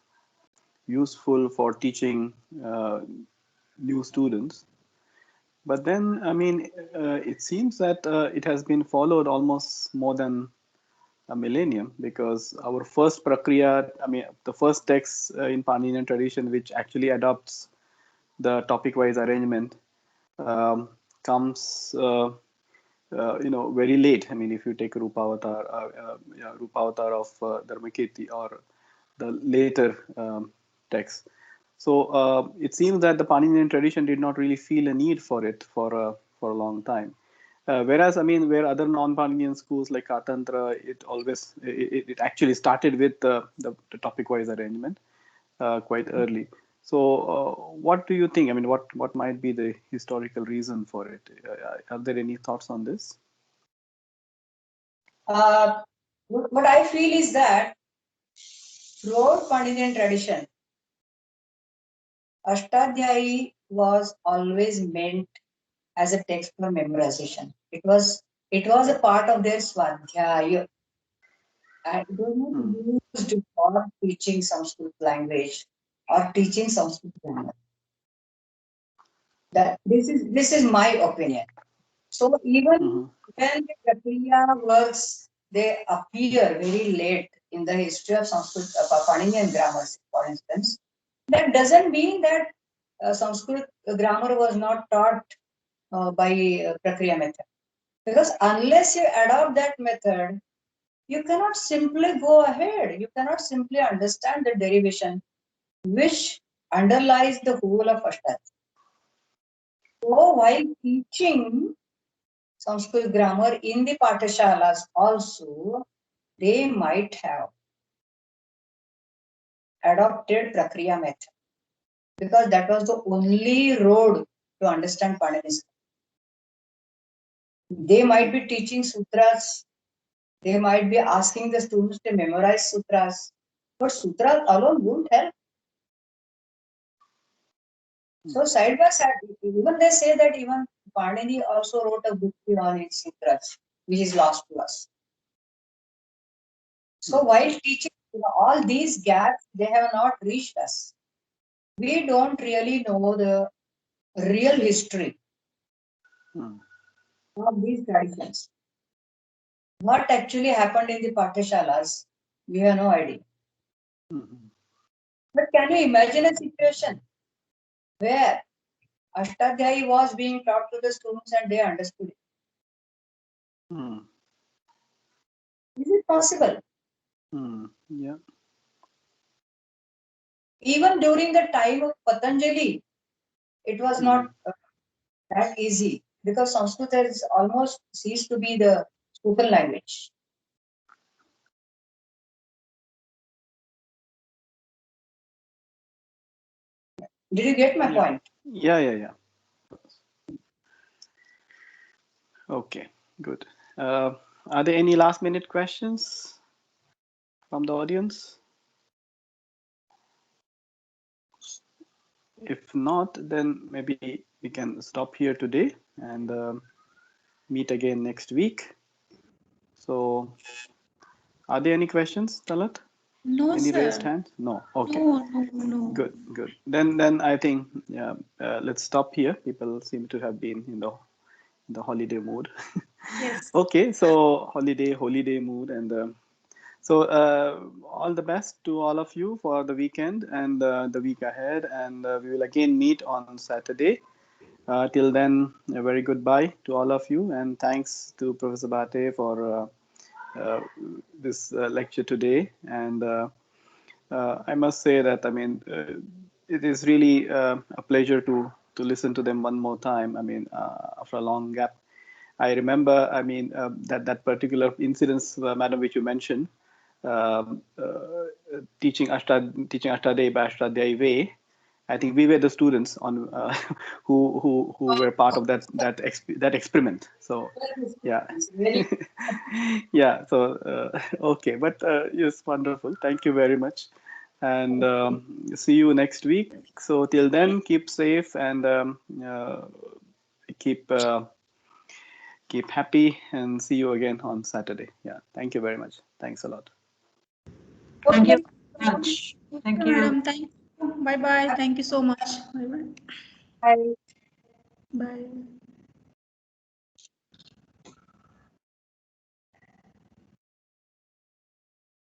useful for teaching new students. But then, I mean, it seems that it has been followed almost more than a millennium, because our first prakriya, I mean, the first text in Paninian tradition which actually adopts the topic-wise arrangement comes, very late. I mean, if you take Rupavatar of Dharmakirti or the later texts. So it seems that the Paninian tradition did not really feel a need for it for a long time. Whereas, I mean, where other non-Paninian schools like Katantra, it actually started with the topic-wise arrangement quite early. So, what do you think? I mean, what might be the historical reason for it? Are there any thoughts on this? What I feel is that throughout Panditian tradition, Ashtadhyayi was always meant as a text for memorization. It was a part of their Swadhyaya. And it was not used for teaching Sanskrit language or teaching Sanskrit grammar. That this is my opinion. So even when the Prakriya works, they appear very late in the history of Sanskrit, Paninian grammars, for instance. That doesn't mean that Sanskrit grammar was not taught by Prakriya method. Because unless you adopt that method, you cannot simply go ahead. You cannot simply understand the derivation which underlies the whole of Ashtadhyayi. So while teaching Sanskrit grammar in the Pathashalas also, they might have adopted Prakriya method, because that was the only road to understand Panini's. They might be teaching sutras, they might be asking the students to memorize sutras, but sutras alone won't help. So side by side, even they say that even Panini also wrote a book on its sutras, which is lost to us. So while teaching all these gaps, they have not reached us. We don't really know the real history of these traditions. What actually happened in the Pathashalas, we have no idea. But can you imagine a situation where Ashtadhyayi was being taught to the students and they understood it? Is it possible? Yeah. Even during the time of Patanjali, it was not that easy, because Sanskrit has almost ceased to be the spoken language. Did you get my point? Yeah. Okay, good. Are there any last minute questions from the audience? If not, then maybe we can stop here today and meet again next week. So, are there any questions, Talat? No, Any sir. raised hands? No. Okay. No. Good. Then I think let's stop here. People seem to have been in the holiday mood. Yes. Okay, so holiday mood, and so all the best to all of you for the weekend and the week ahead, and we will again meet on Saturday. Till then, a very goodbye to all of you, and thanks to Professor Bhate for this lecture today. And I must say that, I mean, it is really a pleasure to listen to them one more time. I mean, after a long gap. I remember, I mean, that particular incidents, madam, which you mentioned, teaching Ashtadhyayi by Ashtadhyayi way. I think we were the students on who were part of that experiment. So, yeah, yeah. So, okay, but yes, wonderful. Thank you very much, and see you next week. So till then, keep safe and keep keep happy and see you again on Saturday. Yeah, thank you very much. Thanks a lot. Thank you Okay. so much. Thank you. Madam, thank you. Bye bye. Thank you so much. Bye bye. Bye. Bye.